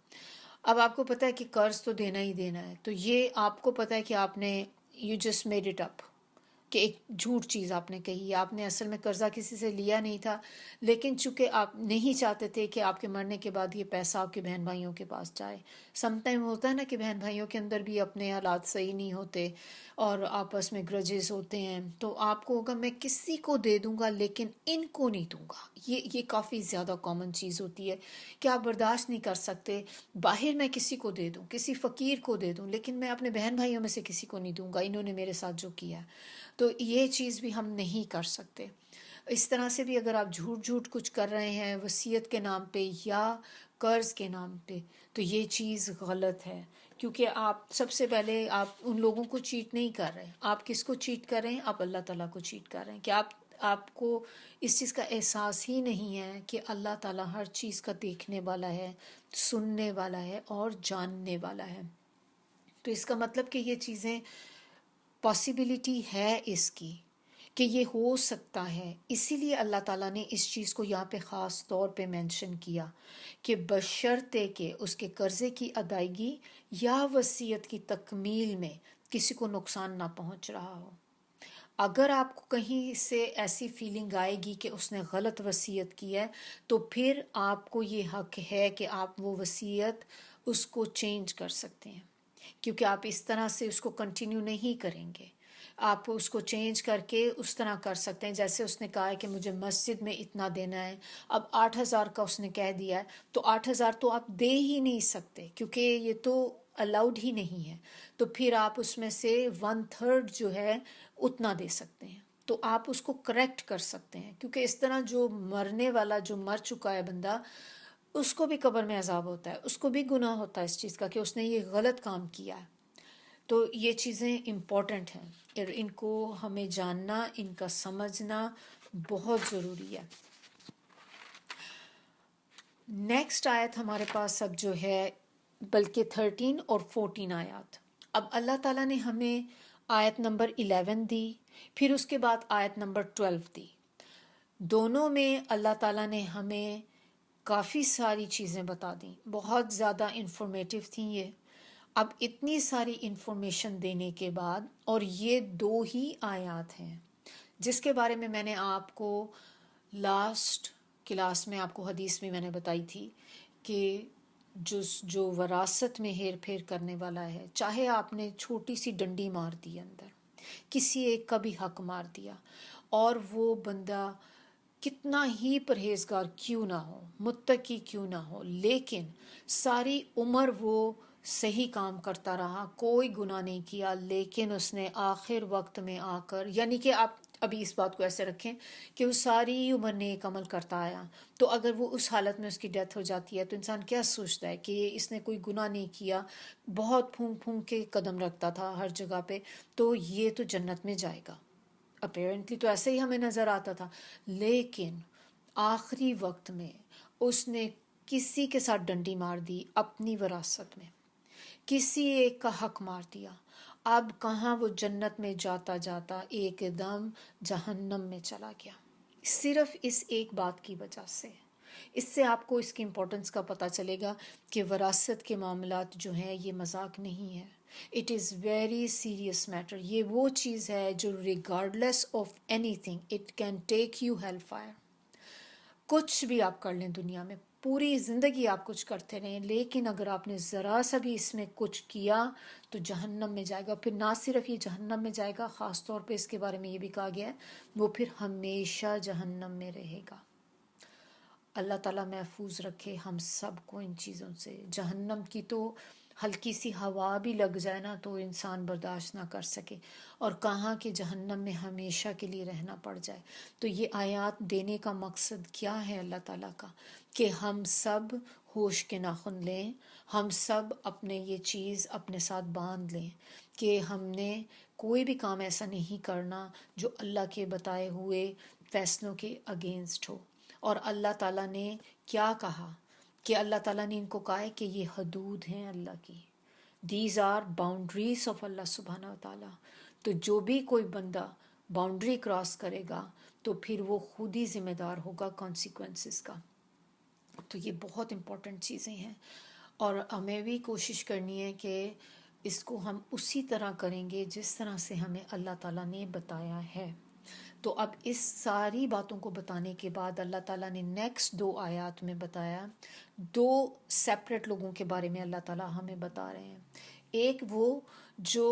اب آپ کو پتہ ہے کہ قرض تو دینا ہی دینا ہے، تو یہ آپ کو پتہ ہے کہ آپ نے you just made it up, کہ ایک جھوٹ چیز آپ نے کہی، آپ نے اصل میں قرضہ کسی سے لیا نہیں تھا، لیکن چونکہ آپ نہیں چاہتے تھے کہ آپ کے مرنے کے بعد یہ پیسہ آپ کے بہن بھائیوں کے پاس جائے. سم ٹائم ہوتا ہے نا کہ بہن بھائیوں کے اندر بھی اپنے حالات صحیح نہیں ہوتے اور آپس میں گرجز ہوتے ہیں، تو آپ کو ہوگا میں کسی کو دے دوں گا لیکن ان کو نہیں دوں گا. یہ کافی زیادہ کامن چیز ہوتی ہے کہ آپ برداشت نہیں کر سکتے باہر میں کسی کو دے دوں، کسی فقیر کو دے دوں، لیکن میں اپنے بہن بھائیوں میں سے کسی کو نہیں دوں گا، انہوں نے میرے ساتھ جو کیا. تو یہ چیز بھی ہم نہیں کر سکتے. اس طرح سے بھی اگر آپ جھوٹ کچھ کر رہے ہیں وصیت کے نام پہ یا قرض کے نام پہ، تو یہ چیز غلط ہے، کیونکہ آپ سب سے پہلے آپ ان لوگوں کو چیٹ نہیں کر رہے. آپ کس کو چیٹ کر رہے ہیں؟ آپ اللہ تعالیٰ کو چیٹ کر رہے ہیں کہ آپ کو اس چیز کا احساس ہی نہیں ہے کہ اللہ تعالیٰ ہر چیز کا دیکھنے والا ہے، سننے والا ہے اور جاننے والا ہے. تو اس کا مطلب کہ یہ چیزیں پاسبلٹی ہے اس کی کہ یہ ہو سکتا ہے. اسی لیے اللہ تعالیٰ نے اس چیز کو یہاں پہ خاص طور پہ مینشن کیا کہ بشرطے کہ اس کے قرضے کی ادائیگی یا وصیت کی تکمیل میں کسی کو نقصان نہ پہنچ رہا ہو. اگر آپ کو کہیں سے ایسی فیلنگ آئے گی کہ اس نے غلط وصیت کی ہے، تو پھر آپ کو یہ حق ہے کہ آپ وہ وصیت اس کو چینج کر سکتے ہیں، کیونکہ آپ اس طرح سے اس کو کنٹینیو نہیں کریں گے. آپ اس کو چینج کر کے اس طرح کر سکتے ہیں جیسے اس نے کہا ہے کہ مجھے مسجد میں اتنا دینا ہے، اب 8,000 کا اس نے کہہ دیا ہے، تو 8,000 تو آپ دے ہی نہیں سکتے کیونکہ یہ تو الاؤڈ ہی نہیں ہے. تو پھر آپ اس میں سے 1/3 جو ہے اتنا دے سکتے ہیں. تو آپ اس کو کریکٹ کر سکتے ہیں، کیونکہ اس طرح جو مرنے والا جو مر چکا ہے بندہ، اس کو بھی قبر میں عذاب ہوتا ہے، اس کو بھی گناہ ہوتا ہے اس چیز کا کہ اس نے یہ غلط کام کیا ہے. تو یہ چیزیں امپورٹنٹ ہیں اور ان کو ہمیں جاننا، ان کا سمجھنا بہت ضروری ہے. نیکسٹ آیت ہمارے پاس اب جو ہے بلکہ 13 اور 14 آیات. اب اللہ تعالیٰ نے ہمیں آیت نمبر 11 دی، پھر اس کے بعد آیت نمبر 12 دی. دونوں میں اللہ تعالیٰ نے ہمیں کافی ساری چیزیں بتا دیں، بہت زیادہ انفارمیٹیو تھیں یہ. اب اتنی ساری انفارمیشن دینے کے بعد، اور یہ 2 ہی آیات ہیں جس کے بارے میں نے آپ کو لاسٹ کلاس میں آپ کو حدیث میں نے بتائی تھی کہ جو وراثت میں ہیر پھیر کرنے والا ہے، چاہے آپ نے چھوٹی سی ڈنڈی مار دی اندر، کسی ایک کا بھی حق مار دیا، اور وہ بندہ کتنا ہی پرہیزگار کیوں نہ ہو، متقی کیوں نہ ہو، لیکن ساری عمر وہ صحیح کام کرتا رہا، کوئی گناہ نہیں کیا، لیکن اس نے آخر وقت میں آ کر، یعنی کہ آپ ابھی اس بات کو ایسے رکھیں کہ وہ ساری عمر نیک عمل کرتا آیا، تو اگر وہ اس حالت میں اس کی ڈیتھ ہو جاتی ہے تو انسان کیا سوچتا ہے کہ اس نے کوئی گناہ نہیں کیا، بہت پھونک پھونک کے قدم رکھتا تھا ہر جگہ پہ، تو یہ تو جنت میں جائے گا. اپیرنٹلی تو ایسے ہی ہمیں نظر آتا تھا، لیکن آخری وقت میں اس نے کسی کے ساتھ ڈنڈی مار دی، اپنی وراثت میں کسی ایک کا حق مار دیا. اب کہاں وہ جنت میں جاتا جاتا ایک دم جہنم میں چلا گیا. صرف اس ایک بات کی وجہ سے۔ اس سے آپ کو اس کی امپورٹنس کا پتہ چلے گا کہ وراثت کے معاملات جو ہیں یہ مذاق نہیں ہے، it is very serious matter. یہ وہ چیز ہے جو regardless of anything it can take you hell fire. کچھ بھی آپ کر لیں دنیا میں، پوری زندگی آپ کچھ کرتے رہیں، لیکن اگر آپ نے ذرا سا بھی اس میں کچھ کیا تو جہنم میں جائے گا۔ پھر نہ صرف یہ جہنم میں جائے گا، خاص طور پہ اس کے بارے میں یہ بھی کہا گیا ہے وہ پھر ہمیشہ جہنم میں رہے گا۔ اللہ تعالیٰ محفوظ رکھے ہم سب کو ان چیزوں سے۔ جہنم کی تو ہلکی سی ہوا بھی لگ جائے نا تو انسان برداشت نہ کر سکے، اور کہاں کہ جہنم میں ہمیشہ کے لیے رہنا پڑ جائے۔ تو یہ آیات دینے کا مقصد کیا ہے اللہ تعالیٰ کا؟ کہ ہم سب ہوش کے ناخن لیں، ہم سب اپنے یہ چیز اپنے ساتھ باندھ لیں کہ ہم نے کوئی بھی کام ایسا نہیں کرنا جو اللہ کے بتائے ہوئے فیصلوں کے اگینسٹ ہو۔ اور اللہ تعالیٰ نے کیا کہا کہ اللہ تعالیٰ نے ان کو کہا ہے کہ یہ حدود ہیں اللہ کی، دیز آر باؤنڈریز آف اللہ سبحانہ و تعالیٰ۔ تو جو بھی کوئی بندہ باؤنڈری کراس کرے گا تو پھر وہ خود ہی ذمہ دار ہوگا کانسیکوینسز کا۔ تو یہ بہت امپورٹنٹ چیزیں ہیں، اور ہمیں بھی کوشش کرنی ہے کہ اس کو ہم اسی طرح کریں گے جس طرح سے ہمیں اللہ تعالیٰ نے بتایا ہے۔ تو اب اس ساری باتوں کو بتانے کے بعد اللہ تعالیٰ نے نیکسٹ 2 آیات میں بتایا، 2 سیپریٹ لوگوں کے بارے میں اللہ تعالیٰ ہمیں بتا رہے ہیں۔ ایک وہ جو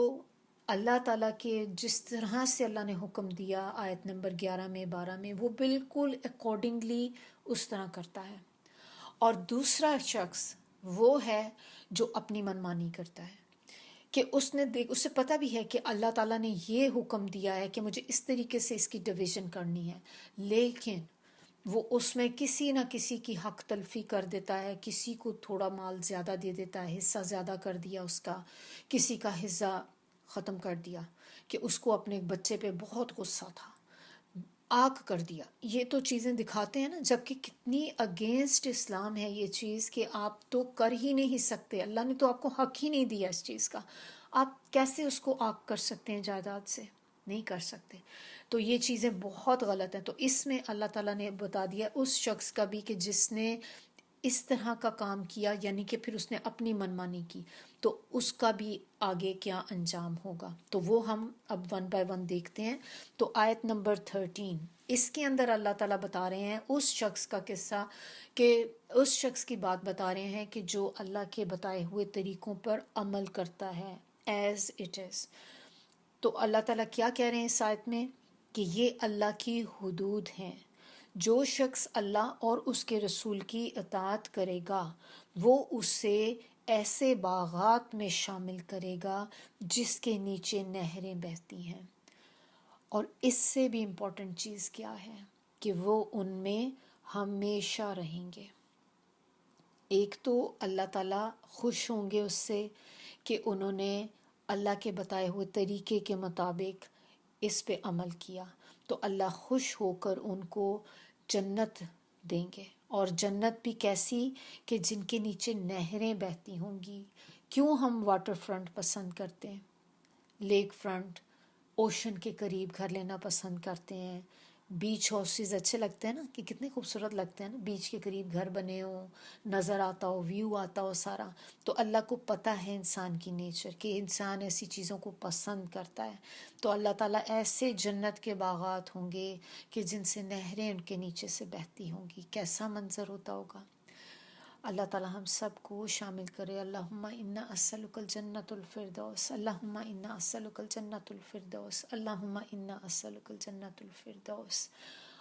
اللہ تعالیٰ کے جس طرح سے اللہ نے حکم دیا آیت نمبر 11 میں 12 میں، وہ بالکل اکارڈنگلی اس طرح کرتا ہے، اور دوسرا شخص وہ ہے جو اپنی منمانی کرتا ہے کہ اسے پتہ بھی ہے کہ اللہ تعالیٰ نے یہ حکم دیا ہے کہ مجھے اس طریقے سے اس کی ڈویژن کرنی ہے، لیکن وہ اس میں کسی نہ کسی کی حق تلفی کر دیتا ہے، کسی کو تھوڑا مال زیادہ دے دیتا ہے، حصہ زیادہ کر دیا اس کا، کسی کا حصہ ختم کر دیا، کہ اس کو اپنے بچے پہ بہت غصہ تھا، آگ کر دیا۔ یہ تو چیزیں دکھاتے ہیں نا، جبکہ کتنی اگینسٹ اسلام ہے یہ چیز کہ آپ تو کر ہی نہیں سکتے، اللہ نے تو آپ کو حق ہی نہیں دیا اس چیز کا، آپ کیسے اس کو آگ کر سکتے ہیں جائیداد سے؟ نہیں کر سکتے۔ تو یہ چیزیں بہت غلط ہیں۔ تو اس میں اللہ تعالیٰ نے بتا دیا اس شخص کا بھی کہ جس نے اس طرح کا کام کیا، یعنی کہ پھر اس نے اپنی منمانی کی، تو اس کا بھی آگے کیا انجام ہوگا۔ تو وہ ہم اب 1 بائی 1 دیکھتے ہیں۔ تو آیت نمبر 13، اس کے اندر اللہ تعالیٰ بتا رہے ہیں اس شخص کا قصہ، کہ اس شخص کی بات بتا رہے ہیں کہ جو اللہ کے بتائے ہوئے طریقوں پر عمل کرتا ہے ایز اٹ از۔ تو اللہ تعالیٰ کیا کہہ رہے ہیں اس آیت میں کہ یہ اللہ کی حدود ہیں۔ جو شخص اللہ اور اس کے رسول کی اطاعت کرے گا وہ اسے ایسے باغات میں شامل کرے گا جس کے نیچے نہریں بہتی ہیں، اور اس سے بھی امپورٹنٹ چیز کیا ہے کہ وہ ان میں ہمیشہ رہیں گے۔ ایک تو اللہ تعالیٰ خوش ہوں گے اس سے کہ انہوں نے اللہ کے بتائے ہوئے طریقے کے مطابق اس پہ عمل کیا، تو اللہ خوش ہو کر ان کو جنت دیں گے، اور جنت بھی کیسی کہ جن کے نیچے نہریں بہتی ہوں گی۔ کیوں ہم واٹر فرنٹ پسند کرتے ہیں، لیک فرنٹ، اوشن کے قریب گھر لینا پسند کرتے ہیں، بیچ ہاؤسز اچھے لگتے ہیں نا، کہ کتنے خوبصورت لگتے ہیں نا، بیچ کے قریب گھر بنے ہوں، نظر آتا ہو، ویو آتا ہو سارا۔ تو اللہ کو پتہ ہے انسان کی نیچر کہ انسان ایسی چیزوں کو پسند کرتا ہے، تو اللہ تعالیٰ ایسے جنت کے باغات ہوں گے کہ جن سے نہریں ان کے نیچے سے بہتی ہوں گی۔ کیسا منظر ہوتا ہوگا؟ اللہ تعالیٰ ہم سب کو شامل کرے۔ اللہم انا اسألک الجنت الفردوس، اللہم انا اسألک الجنت الفردوس، اللہم انا اسألک الجنت الفردوس۔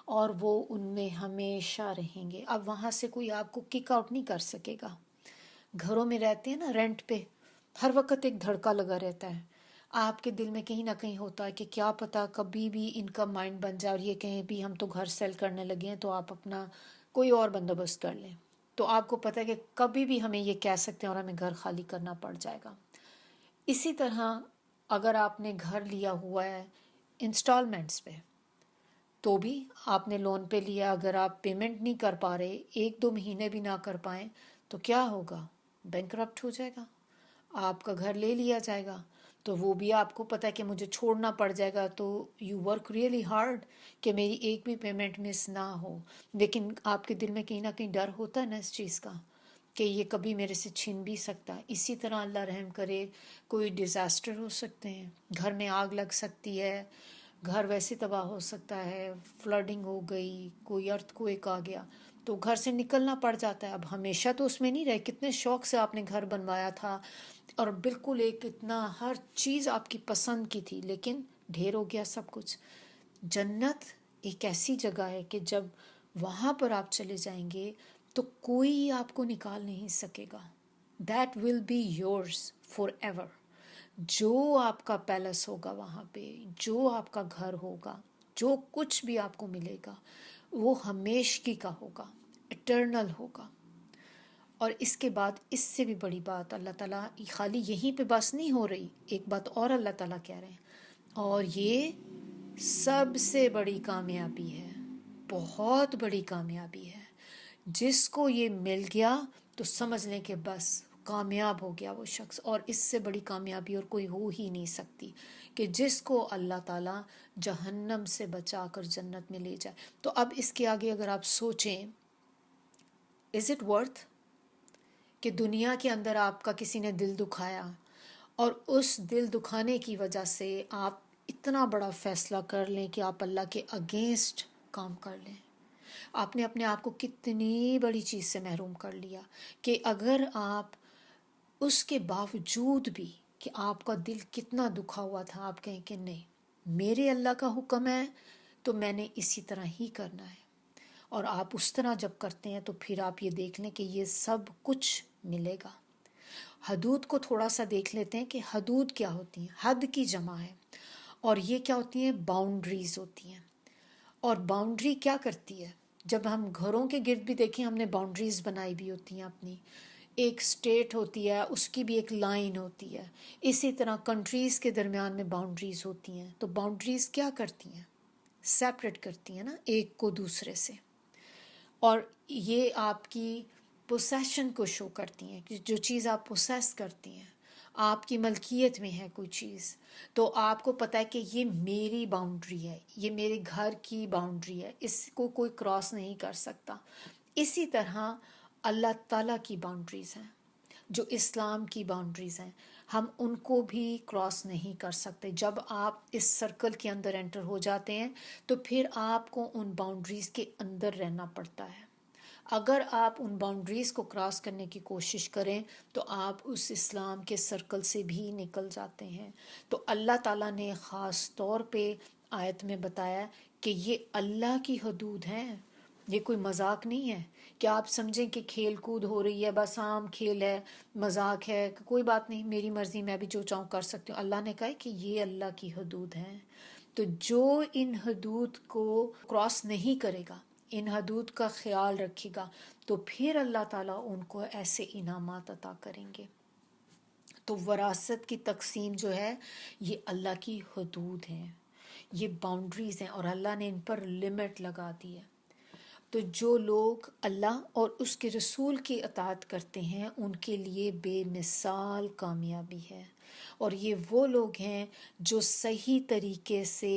اور وہ ان میں ہمیشہ رہیں گے۔ اب وہاں سے کوئی آپ کو کک آؤٹ نہیں کر سکے گا۔ گھروں میں رہتے ہیں نا رینٹ پہ، ہر وقت ایک دھڑکا لگا رہتا ہے، آپ کے دل میں کہیں نہ کہیں ہوتا ہے کہ کیا پتہ کبھی بھی ان کا مائنڈ بن جائے اور یہ کہیں بھی ہم تو گھر سیل کرنے لگے ہیں تو آپ اپنا کوئی اور بندوبست کر لیں۔ تو آپ کو پتہ ہے کہ کبھی بھی ہمیں یہ کہہ سکتے ہیں اور ہمیں گھر خالی کرنا پڑ جائے گا۔ اسی طرح اگر آپ نے گھر لیا ہوا ہے انسٹالمنٹس پہ، تو بھی آپ نے لون پہ لیا، اگر آپ پیمنٹ نہیں کر پا رہے، 1-2 مہینے بھی نہ کر پائیں، تو کیا ہوگا؟ بینکرپٹ ہو جائے گا، آپ کا گھر لے لیا جائے گا۔ تو وہ بھی آپ کو پتہ ہے کہ مجھے چھوڑنا پڑ جائے گا، تو یو ورک ریئلی ہارڈ کہ میری ایک بھی پیمنٹ مس نہ ہو، لیکن آپ کے دل میں کہیں نہ کہیں ڈر ہوتا ہے نا اس چیز کا کہ یہ کبھی میرے سے چھن بھی سکتا ہے۔ اسی طرح اللہ رحم کرے، کوئی ڈیزاسٹر ہو سکتے ہیں، گھر میں آگ لگ سکتی ہے، گھر ویسے تباہ ہو سکتا ہے، فلڈنگ ہو گئی، کوئی ارتھ کوئک آ گیا، تو گھر سے نکلنا پڑ جاتا ہے۔ اب ہمیشہ تو اس میں نہیں رہے، کتنے شوق سے آپ نے گھر بنوایا تھا اور بالکل ایک اتنا ہر چیز آپ کی پسند کی تھی، لیکن ڈھیر ہو گیا سب کچھ۔ جنت ایک ایسی جگہ ہے کہ جب وہاں پر آپ چلے جائیں گے تو کوئی آپ کو نکال نہیں سکے گا۔ That will be yours forever ایور۔ جو آپ کا پیلس ہوگا وہاں پہ، جو آپ کا گھر ہوگا، جو کچھ بھی آپ کو ملے گا وہ ہمیشگی کا ہوگا، اٹرنل ہوگا۔ اور اس کے بعد اس سے بھی بڑی بات اللہ تعالیٰ خالی یہیں پہ بس نہیں ہو رہی، ایک بات اور اللہ تعالیٰ کہہ رہے ہیں، اور یہ سب سے بڑی کامیابی ہے، بہت بڑی کامیابی ہے۔ جس کو یہ مل گیا تو سمجھ لیں کہ بس کامیاب ہو گیا وہ شخص، اور اس سے بڑی کامیابی اور کوئی ہو ہی نہیں سکتی کہ جس کو اللہ تعالیٰ جہنم سے بچا کر جنت میں لے جائے۔ تو اب اس کے آگے اگر آپ سوچیں، از اٹ ورتھ کہ دنیا کے اندر آپ کا کسی نے دل دکھایا اور اس دل دکھانے کی وجہ سے آپ اتنا بڑا فیصلہ کر لیں کہ آپ اللہ کے اگینسٹ کام کر لیں؟ آپ نے اپنے آپ کو کتنی بڑی چیز سے محروم کر لیا کہ اگر آپ اس کے باوجود بھی کہ آپ کا دل کتنا دکھا ہوا تھا، آپ کہیں کہ نہیں، میرے اللہ کا حکم ہے تو میں نے اسی طرح ہی کرنا ہے، اور آپ اس طرح جب کرتے ہیں تو پھر آپ یہ دیکھ لیں کہ یہ سب کچھ ملے گا۔ حدود کو تھوڑا سا دیکھ لیتے ہیں کہ حدود کیا ہوتی ہیں۔ حد کی جمع ہے، اور یہ کیا ہوتی ہیں؟ باؤنڈریز ہوتی ہیں۔ اور باؤنڈری کیا کرتی ہے؟ جب ہم گھروں کے گرد بھی دیکھیں، ہم نے باؤنڈریز بنائی بھی ہوتی ہیں اپنی، ایک سٹیٹ ہوتی ہے، اس کی بھی ایک لائن ہوتی ہے، اسی طرح کنٹریز کے درمیان میں باؤنڈریز ہوتی ہیں۔ تو باؤنڈریز کیا کرتی ہیں؟ سیپریٹ کرتی ہیں نا ایک کو دوسرے سے، اور یہ آپ کی پوسیشن کو شو کرتی ہیں کہ جو چیز آپ پوسیس کرتی ہیں، آپ کی ملکیت میں ہے کوئی چیز، تو آپ کو پتہ ہے کہ یہ میری باؤنڈری ہے، یہ میرے گھر کی باؤنڈری ہے، اس کو کوئی کراس نہیں کر سکتا۔ اسی طرح اللہ تعالیٰ کی باؤنڈریز ہیں، جو اسلام کی باؤنڈریز ہیں، ہم ان کو بھی کراس نہیں کر سکتے۔ جب آپ اس سرکل کے اندر انٹر ہو جاتے ہیں تو پھر آپ کو ان باؤنڈریز کے اندر رہنا پڑتا ہے۔ اگر آپ ان باؤنڈریز کو کراس کرنے کی کوشش کریں تو آپ اس اسلام کے سرکل سے بھی نکل جاتے ہیں۔ تو اللہ تعالیٰ نے خاص طور پہ آیت میں بتایا کہ یہ اللہ کی حدود ہیں، یہ کوئی مذاق نہیں ہے کہ آپ سمجھیں کہ کھیل کود ہو رہی ہے، بس عام کھیل ہے، مذاق ہے، کہ کوئی بات نہیں، میری مرضی، میں بھی جو چاہوں کر سکتی ہوں۔ اللہ نے کہا ہے کہ یہ اللہ کی حدود ہیں، تو جو ان حدود کو کراس نہیں کرے گا، ان حدود کا خیال رکھے گا، تو پھر اللہ تعالیٰ ان کو ایسے انعامات عطا کریں گے۔ تو وراثت کی تقسیم جو ہے یہ اللہ کی حدود ہیں، یہ باؤنڈریز ہیں، اور اللہ نے ان پر لمٹ لگا دی ہے۔ تو جو لوگ اللہ اور اس کے رسول کی اطاعت کرتے ہیں ان کے لیے بے مثال کامیابی ہے، اور یہ وہ لوگ ہیں جو صحیح طریقے سے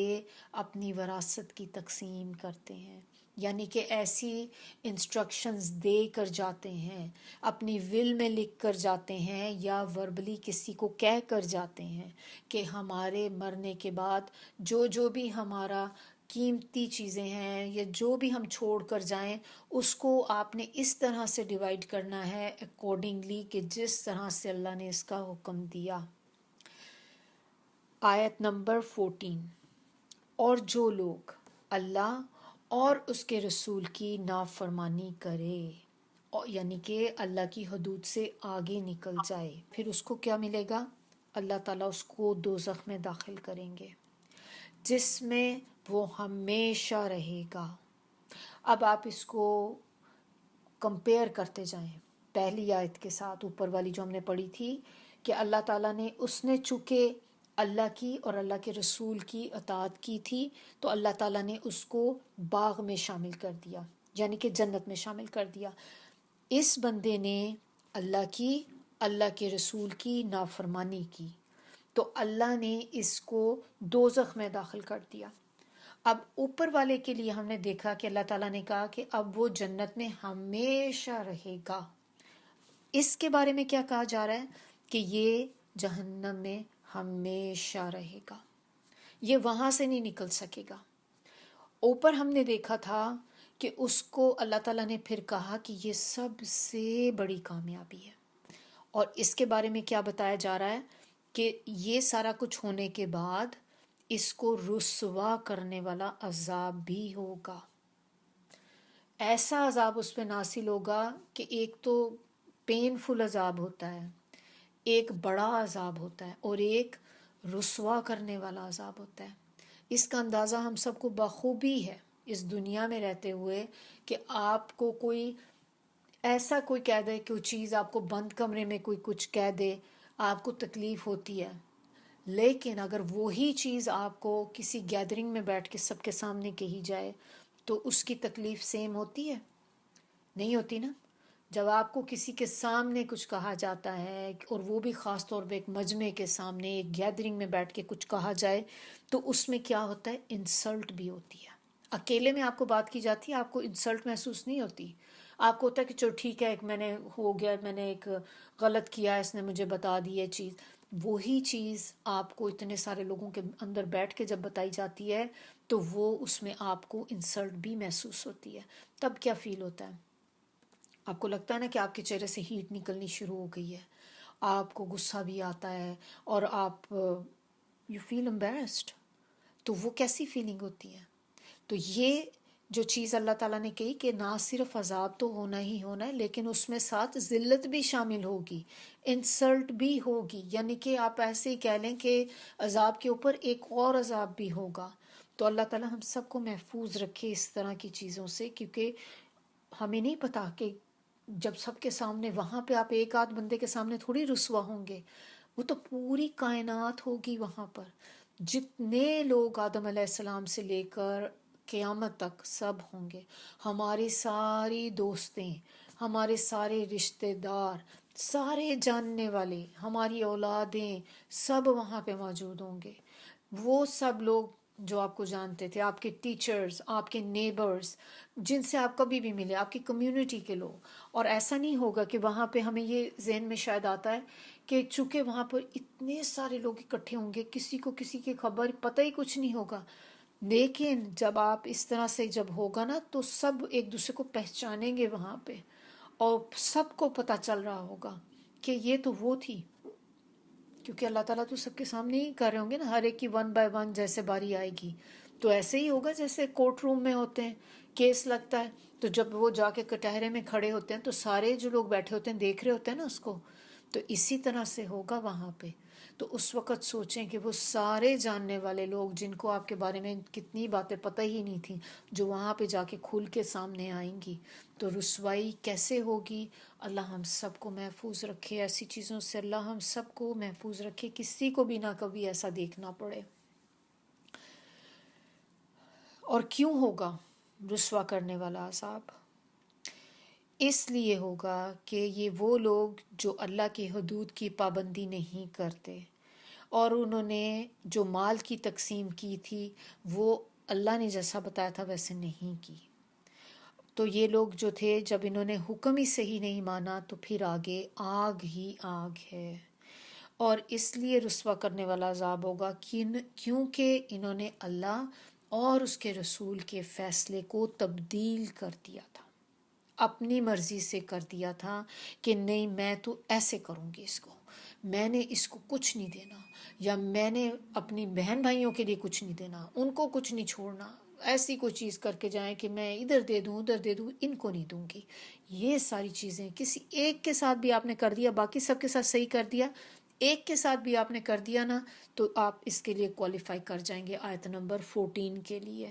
اپنی وراثت کی تقسیم کرتے ہیں، یعنی کہ ایسی انسٹرکشنز دے کر جاتے ہیں، اپنی ول میں لکھ کر جاتے ہیں، یا وربلی کسی کو کہہ کر جاتے ہیں کہ ہمارے مرنے کے بعد جو جو بھی ہمارا قیمتی چیزیں ہیں یا جو بھی ہم چھوڑ کر جائیں، اس کو آپ نے اس طرح سے ڈیوائڈ کرنا ہے اکارڈنگلی کہ جس طرح سے اللہ نے اس کا حکم دیا۔ آیت نمبر 14، اور جو لوگ اللہ اور اس کے رسول کی نافرمانی کرے، یعنی کہ اللہ کی حدود سے آگے نکل جائے، پھر اس کو کیا ملے گا؟ اللہ تعالیٰ اس کو دوزخ میں داخل کریں گے، جس میں وہ ہمیشہ رہے گا۔ اب آپ اس کو کمپیئر کرتے جائیں پہلی آیت کے ساتھ، اوپر والی جو ہم نے پڑھی تھی کہ اللہ تعالیٰ نے، اس نے چونکہ اللہ کی اور اللہ کے رسول کی اطاعت کی تھی تو اللہ تعالیٰ نے اس کو باغ میں شامل کر دیا، یعنی کہ جنت میں شامل کر دیا۔ اس بندے نے اللہ کی، اللہ کے رسول کی نافرمانی کی، تو اللہ نے اس کو دوزخ میں داخل کر دیا۔ اب اوپر والے کے لیے ہم نے دیکھا کہ اللہ تعالیٰ نے کہا کہ اب وہ جنت میں ہمیشہ رہے گا۔ اس کے بارے میں کیا کہا جا رہا ہے کہ یہ جہنم میں ہمیشہ رہے گا، یہ وہاں سے نہیں نکل سکے گا۔ اوپر ہم نے دیکھا تھا کہ اس کو اللہ تعالیٰ نے پھر کہا کہ یہ سب سے بڑی کامیابی ہے، اور اس کے بارے میں کیا بتایا جا رہا ہے کہ یہ سارا کچھ ہونے کے بعد اس کو رسوا کرنے والا عذاب بھی ہوگا۔ ایسا عذاب اس پہ نازل ہوگا کہ ایک تو پینفل عذاب ہوتا ہے، ایک بڑا عذاب ہوتا ہے، اور ایک رسوا کرنے والا عذاب ہوتا ہے۔ اس کا اندازہ ہم سب کو بخوبی ہے اس دنیا میں رہتے ہوئے کہ آپ کو کوئی ایسا کوئی کہہ دے، کوئی چیز آپ کو بند کمرے میں کوئی کچھ کہہ دے، آپ کو تکلیف ہوتی ہے، لیکن اگر وہی چیز آپ کو کسی گیدرنگ میں بیٹھ کے سب کے سامنے کہی جائے تو اس کی تکلیف سیم ہوتی ہے؟ نہیں ہوتی نا۔ جب آپ کو کسی کے سامنے کچھ کہا جاتا ہے، اور وہ بھی خاص طور پہ ایک مجمع کے سامنے ایک گیدرنگ میں بیٹھ کے کچھ کہا جائے، تو اس میں کیا ہوتا ہے؟ انسلٹ بھی ہوتی ہے۔ اکیلے میں آپ کو بات کی جاتی ہے، آپ کو انسلٹ محسوس نہیں ہوتی، آپ کو ہوتا ہے کہ چلو ٹھیک ہے، ایک میں نے ہو گیا، میں نے ایک غلط کیا، اس نے مجھے بتا دی یہ چیز۔ وہی چیز آپ کو اتنے سارے لوگوں کے اندر بیٹھ کے جب بتائی جاتی ہے تو وہ اس میں آپ کو انسلٹ بھی محسوس ہوتی ہے۔ تب کیا فیل ہوتا ہے؟ آپ کو لگتا ہے نا کہ آپ کے چہرے سے ہیٹ نکلنی شروع ہو گئی ہے، آپ کو غصہ بھی آتا ہے، اور آپ یو فیل امبیرسڈ۔ تو وہ کیسی فیلنگ ہوتی ہے؟ تو یہ جو چیز اللہ تعالیٰ نے کہی کہ نہ صرف عذاب تو ہونا ہی ہونا ہے، لیکن اس میں ساتھ ذلت بھی شامل ہوگی، انسلٹ بھی ہوگی، یعنی کہ آپ ایسے ہی کہہ لیں کہ عذاب کے اوپر ایک اور عذاب بھی ہوگا۔ تو اللہ تعالیٰ ہم سب کو محفوظ رکھے اس طرح کی چیزوں سے، کیونکہ ہمیں نہیں پتا کہ جب سب کے سامنے، وہاں پہ آپ ایک آدھ بندے کے سامنے تھوڑی رسوا ہوں گے، وہ تو پوری کائنات ہوگی وہاں پر، جتنے لوگ آدم علیہ السلام سے لے کر قیامت تک سب ہوں گے، ہماری ساری دوستیں، ہمارے سارے رشتہ دار، سارے جاننے والے، ہماری اولادیں، سب وہاں پہ موجود ہوں گے۔ وہ سب لوگ جو آپ کو جانتے تھے، آپ کے ٹیچرز، آپ کے نیبرز، جن سے آپ کبھی بھی ملے، آپ کی کمیونٹی کے لوگ۔ اور ایسا نہیں ہوگا کہ وہاں پہ ہمیں یہ ذہن میں شاید آتا ہے کہ چونکہ وہاں پر اتنے سارے لوگ اکٹھے ہوں گے، کسی کو کسی کی خبر پتہ ہی کچھ نہیں ہوگا، لیکن جب آپ اس طرح سے جب ہوگا نا تو سب ایک دوسرے کو پہچانیں گے وہاں پہ، اور سب کو پتہ چل رہا ہوگا کہ یہ تو وہ تھی، کیونکہ اللہ تعالیٰ تو سب کے سامنے ہی کر رہے ہوں گے نا، ہر ایک کی ون بائی ون جیسے باری آئے گی۔ تو ایسے ہی ہوگا جیسے کورٹ روم میں ہوتے ہیں، کیس لگتا ہے، تو جب وہ جا کے کٹہرے میں کھڑے ہوتے ہیں تو سارے جو لوگ بیٹھے ہوتے ہیں دیکھ رہے ہوتے ہیں نا اس کو، تو اسی طرح سے ہوگا وہاں پہ۔ تو اس وقت سوچیں کہ وہ سارے جاننے والے لوگ جن کو آپ کے بارے میں کتنی باتیں پتہ ہی نہیں تھیں، جو وہاں پہ جا کے کھل کے سامنے آئیں گی، تو رسوائی کیسے ہوگی۔ اللہ ہم سب کو محفوظ رکھے ایسی چیزوں سے، اللہ ہم سب کو محفوظ رکھے، کسی کو بھی نہ کبھی ایسا دیکھنا پڑے۔ اور کیوں ہوگا رسوا کرنے والا عذاب؟ اس لیے ہوگا کہ یہ وہ لوگ جو اللہ کی حدود کی پابندی نہیں کرتے، اور انہوں نے جو مال کی تقسیم کی تھی وہ اللہ نے جیسا بتایا تھا ویسے نہیں کی۔ تو یہ لوگ جو تھے، جب انہوں نے حکم ہی صحیح نہیں مانا تو پھر آگے آگ ہی آگ ہے، اور اس لیے رسوا کرنے والا عذاب ہوگا کیونکہ انہوں نے اللہ اور اس کے رسول کے فیصلے کو تبدیل کر دیا تھا، اپنی مرضی سے کر دیا تھا کہ نہیں میں تو ایسے کروں گی، اس کو میں نے اس کو کچھ نہیں دینا، یا میں نے اپنی بہن بھائیوں کے لیے کچھ نہیں دینا، ان کو کچھ نہیں چھوڑنا، ایسی کوئی چیز کر کے جائیں کہ میں ادھر دے دوں ادھر دے دوں، ان کو نہیں دوں گی۔ یہ ساری چیزیں کسی ایک کے ساتھ بھی آپ نے کر دیا، باقی سب کے ساتھ صحیح کر دیا، ایک کے ساتھ بھی آپ نے کر دیا نا، تو آپ اس کے لیے کوالیفائی کر جائیں گے آیت نمبر 14 کے لیے۔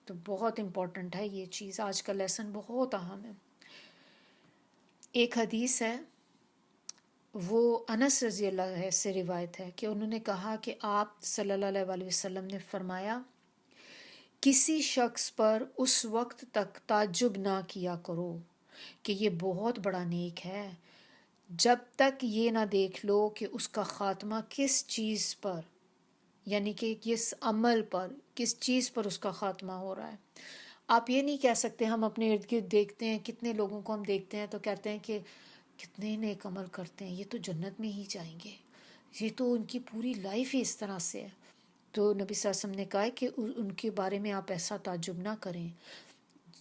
تو بہت امپورٹنٹ ہے یہ چیز، آج کا لیسن بہت اہم ہے۔ ایک حدیث ہے، وہ انس رضی اللہ عنہ سے روایت ہے کہ انہوں نے کہا کہ آپ صلی اللہ علیہ وسلم نے فرمایا، کسی شخص پر اس وقت تک تعجب نہ کیا کرو کہ یہ بہت بڑا نیک ہے جب تک یہ نہ دیکھ لو کہ اس کا خاتمہ کس چیز پر، یعنی کہ کس عمل پر، کس چیز پر اس کا خاتمہ ہو رہا ہے۔ آپ یہ نہیں کہہ سکتے، ہم اپنے ارد گرد دیکھتے ہیں کتنے لوگوں کو ہم دیکھتے ہیں تو کہتے ہیں کہ کتنے نیک عمل کرتے ہیں، یہ تو جنت میں ہی جائیں گے، یہ تو ان کی پوری لائف ہی اس طرح سے ہے۔ تو نبی صلی اللہ علیہ وسلم نے کہا ہے کہ ان کے بارے میں آپ ایسا تعجب نہ کریں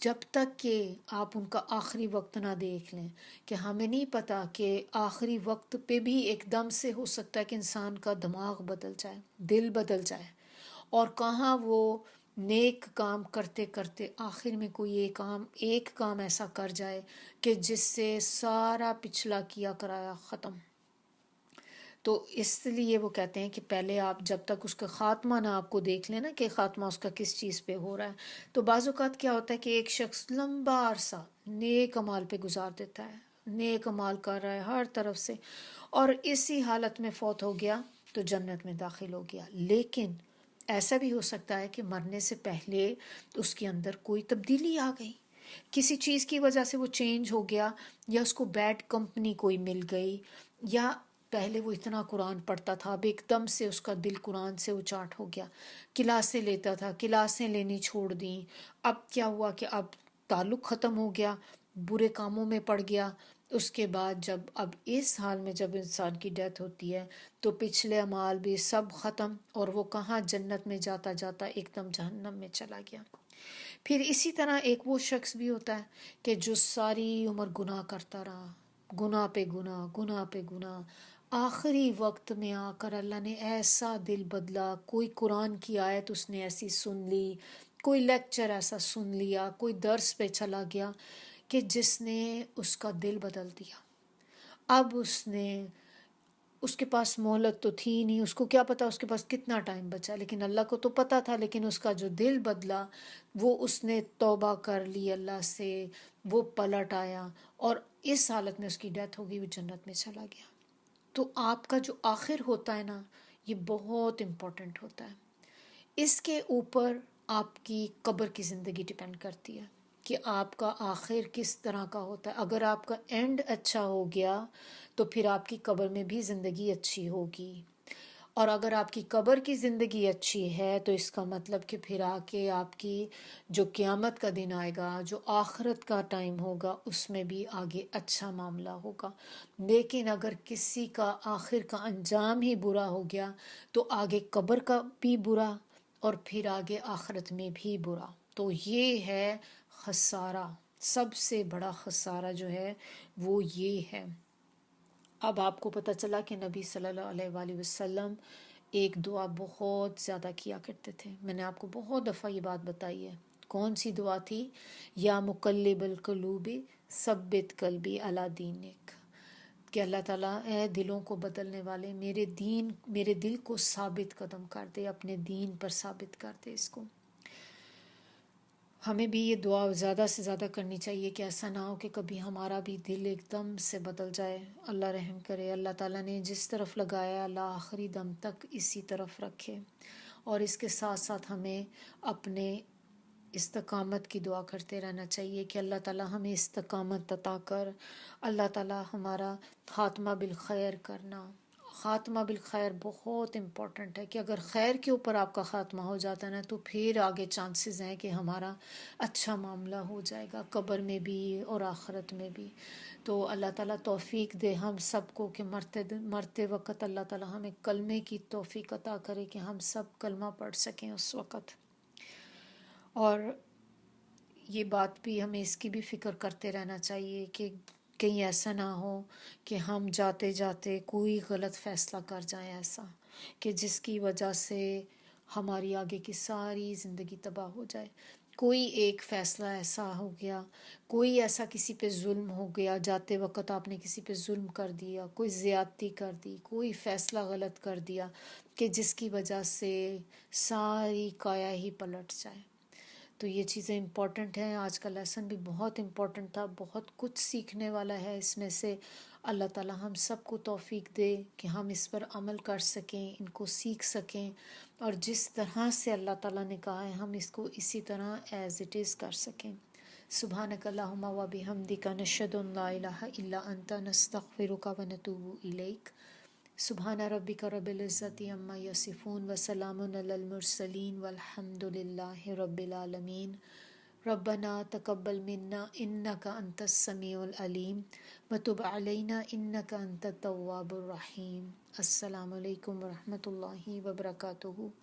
جب تک کہ آپ ان کا آخری وقت نہ دیکھ لیں، کہ ہمیں نہیں پتہ کہ آخری وقت پہ بھی ایک دم سے ہو سکتا ہے کہ انسان کا دماغ بدل جائے، دل بدل جائے، اور کہاں وہ نیک کام کرتے کرتے آخر میں کوئی ایک کام ایسا کر جائے کہ جس سے سارا پچھلا کیا کرایا ختم۔ تو اس لیے وہ کہتے ہیں کہ پہلے آپ جب تک اس کا خاتمہ نہ آپ کو دیکھ لیں نا کہ خاتمہ اس کا کس چیز پہ ہو رہا ہے، تو بعض اوقات کیا ہوتا ہے کہ ایک شخص لمبا عرصہ نیک اعمال پہ گزار دیتا ہے، نیک اعمال کر رہا ہے ہر طرف سے، اور اسی حالت میں فوت ہو گیا تو جنت میں داخل ہو گیا۔ لیکن ایسا بھی ہو سکتا ہے کہ مرنے سے پہلے اس کے اندر کوئی تبدیلی آ گئی، کسی چیز کی وجہ سے وہ چینج ہو گیا، یا اس کو بیڈ کمپنی کوئی مل گئی، یا پہلے وہ اتنا قرآن پڑھتا تھا اب ایک دم سے اس کا دل قرآن سے اچاٹ ہو گیا، کلاسیں لیتا تھا کلاسیں لینی چھوڑ دیں، اب کیا ہوا کہ اب تعلق ختم ہو گیا، برے کاموں میں پڑ گیا۔ اس کے بعد جب اب اس حال میں جب انسان کی ڈیتھ ہوتی ہے تو پچھلے اعمال بھی سب ختم، اور وہ کہاں جنت میں جاتا جاتا ایک دم جہنم میں چلا گیا۔ پھر اسی طرح ایک وہ شخص بھی ہوتا ہے کہ جو ساری عمر گناہ کرتا رہا، گناہ پہ گناہ، گناہ پہ گناہ، آخری وقت میں آ کر اللہ نے ایسا دل بدلا، کوئی قرآن کی آیت اس نے ایسی سن لی، کوئی لیکچر ایسا سن لیا، کوئی درس پہ چلا گیا کہ جس نے اس کا دل بدل دیا۔ اب اس کے پاس مہلت تو تھی نہیں، اس کو کیا پتا اس کے پاس کتنا ٹائم بچا، لیکن اللہ کو تو پتا تھا، لیکن اس کا جو دل بدلا، وہ اس نے توبہ کر لی اللہ سے، وہ پلٹ آیا، اور اس حالت میں اس کی ڈیتھ ہو گئی، وہ جنت میں چلا گیا۔ تو آپ کا جو آخر ہوتا ہے نا، یہ بہت امپورٹنٹ ہوتا ہے، اس کے اوپر آپ کی قبر کی زندگی ڈیپینڈ کرتی ہے کہ آپ کا آخر کس طرح کا ہوتا ہے۔ اگر آپ کا اینڈ اچھا ہو گیا تو پھر آپ کی قبر میں بھی زندگی اچھی ہوگی، اور اگر آپ کی قبر کی زندگی اچھی ہے تو اس کا مطلب کہ پھر آ کے آپ کی جو قیامت کا دن آئے گا، جو آخرت کا ٹائم ہوگا، اس میں بھی آگے اچھا معاملہ ہوگا۔ لیکن اگر کسی کا آخر کا انجام ہی برا ہو گیا تو آگے قبر کا بھی برا، اور پھر آگے آخرت میں بھی برا۔ تو یہ ہے خسارہ، سب سے بڑا خسارہ جو ہے وہ یہ ہے۔ اب آپ کو پتہ چلا کہ نبی صلی اللہ علیہ وآلہ وسلم ایک دعا بہت زیادہ کیا کرتے تھے، میں نے آپ کو بہت دفعہ یہ بات بتائی ہے۔ کون سی دعا تھی؟ یا مقلب القلوب ثبت قلبی علی دینک، کہ اللہ تعالیٰ اے دلوں کو بدلنے والے، میرے دل کو ثابت قدم کر دے، اپنے دین پر ثابت کر دے اس کو۔ ہمیں بھی یہ دعا زیادہ سے زیادہ کرنی چاہیے کہ ایسا نہ ہو کہ کبھی ہمارا بھی دل ایک دم سے بدل جائے۔ اللہ رحم کرے، اللہ تعالیٰ نے جس طرف لگایا اللہ آخری دم تک اسی طرف رکھے، اور اس کے ساتھ ساتھ ہمیں اپنے استقامت کی دعا کرتے رہنا چاہیے کہ اللہ تعالیٰ ہمیں استقامت عطا کر، اللہ تعالیٰ ہمارا خاتمہ بالخیر کرنا۔ خاتمہ بالخیر بہت امپورٹنٹ ہے کہ اگر خیر کے اوپر آپ کا خاتمہ ہو جاتا ہے نا تو پھر آگے چانسز ہیں کہ ہمارا اچھا معاملہ ہو جائے گا، قبر میں بھی اور آخرت میں بھی۔ تو اللہ تعالیٰ توفیق دے ہم سب کو کہ مرتے وقت اللہ تعالیٰ ہمیں کلمے کی توفیق عطا کرے کہ ہم سب کلمہ پڑھ سکیں اس وقت۔ اور یہ بات بھی ہمیں اس کی بھی فکر کرتے رہنا چاہیے کہ کہیں ایسا نہ ہو کہ ہم جاتے جاتے کوئی غلط فیصلہ کر جائیں ایسا کہ جس کی وجہ سے ہماری آگے کی ساری زندگی تباہ ہو جائے۔ کوئی ایک فیصلہ ایسا ہو گیا، کوئی ایسا کسی پہ ظلم ہو گیا، جاتے وقت آپ نے کسی پہ ظلم کر دیا، کوئی زیادتی کر دی، کوئی فیصلہ غلط کر دیا کہ جس کی وجہ سے ساری کایا ہی پلٹ جائے۔ تو یہ چیزیں امپورٹنٹ ہیں، آج کا لیسن بھی بہت امپورٹنٹ تھا، بہت کچھ سیکھنے والا ہے اس میں سے۔ اللہ تعالیٰ ہم سب کو توفیق دے کہ ہم اس پر عمل کر سکیں، ان کو سیکھ سکیں، اور جس طرح سے اللہ تعالیٰ نے کہا ہے ہم اس کو اسی طرح ایز اٹ از کر سکیں۔ سبحانک اللہم و بحمدک نشہد ان لا الہ الا انت نستغفرک و نتوب الیک سبحان ربک رب العزت عما یصفون وسلام علی المرسلین والحمد للہ رب العالمین ربنا تقبل منا انک انت السمیع العلیم وتب علینا انک انت التواب الرحیم۔ السلام علیکم ورحمۃ اللہ وبرکاتہ۔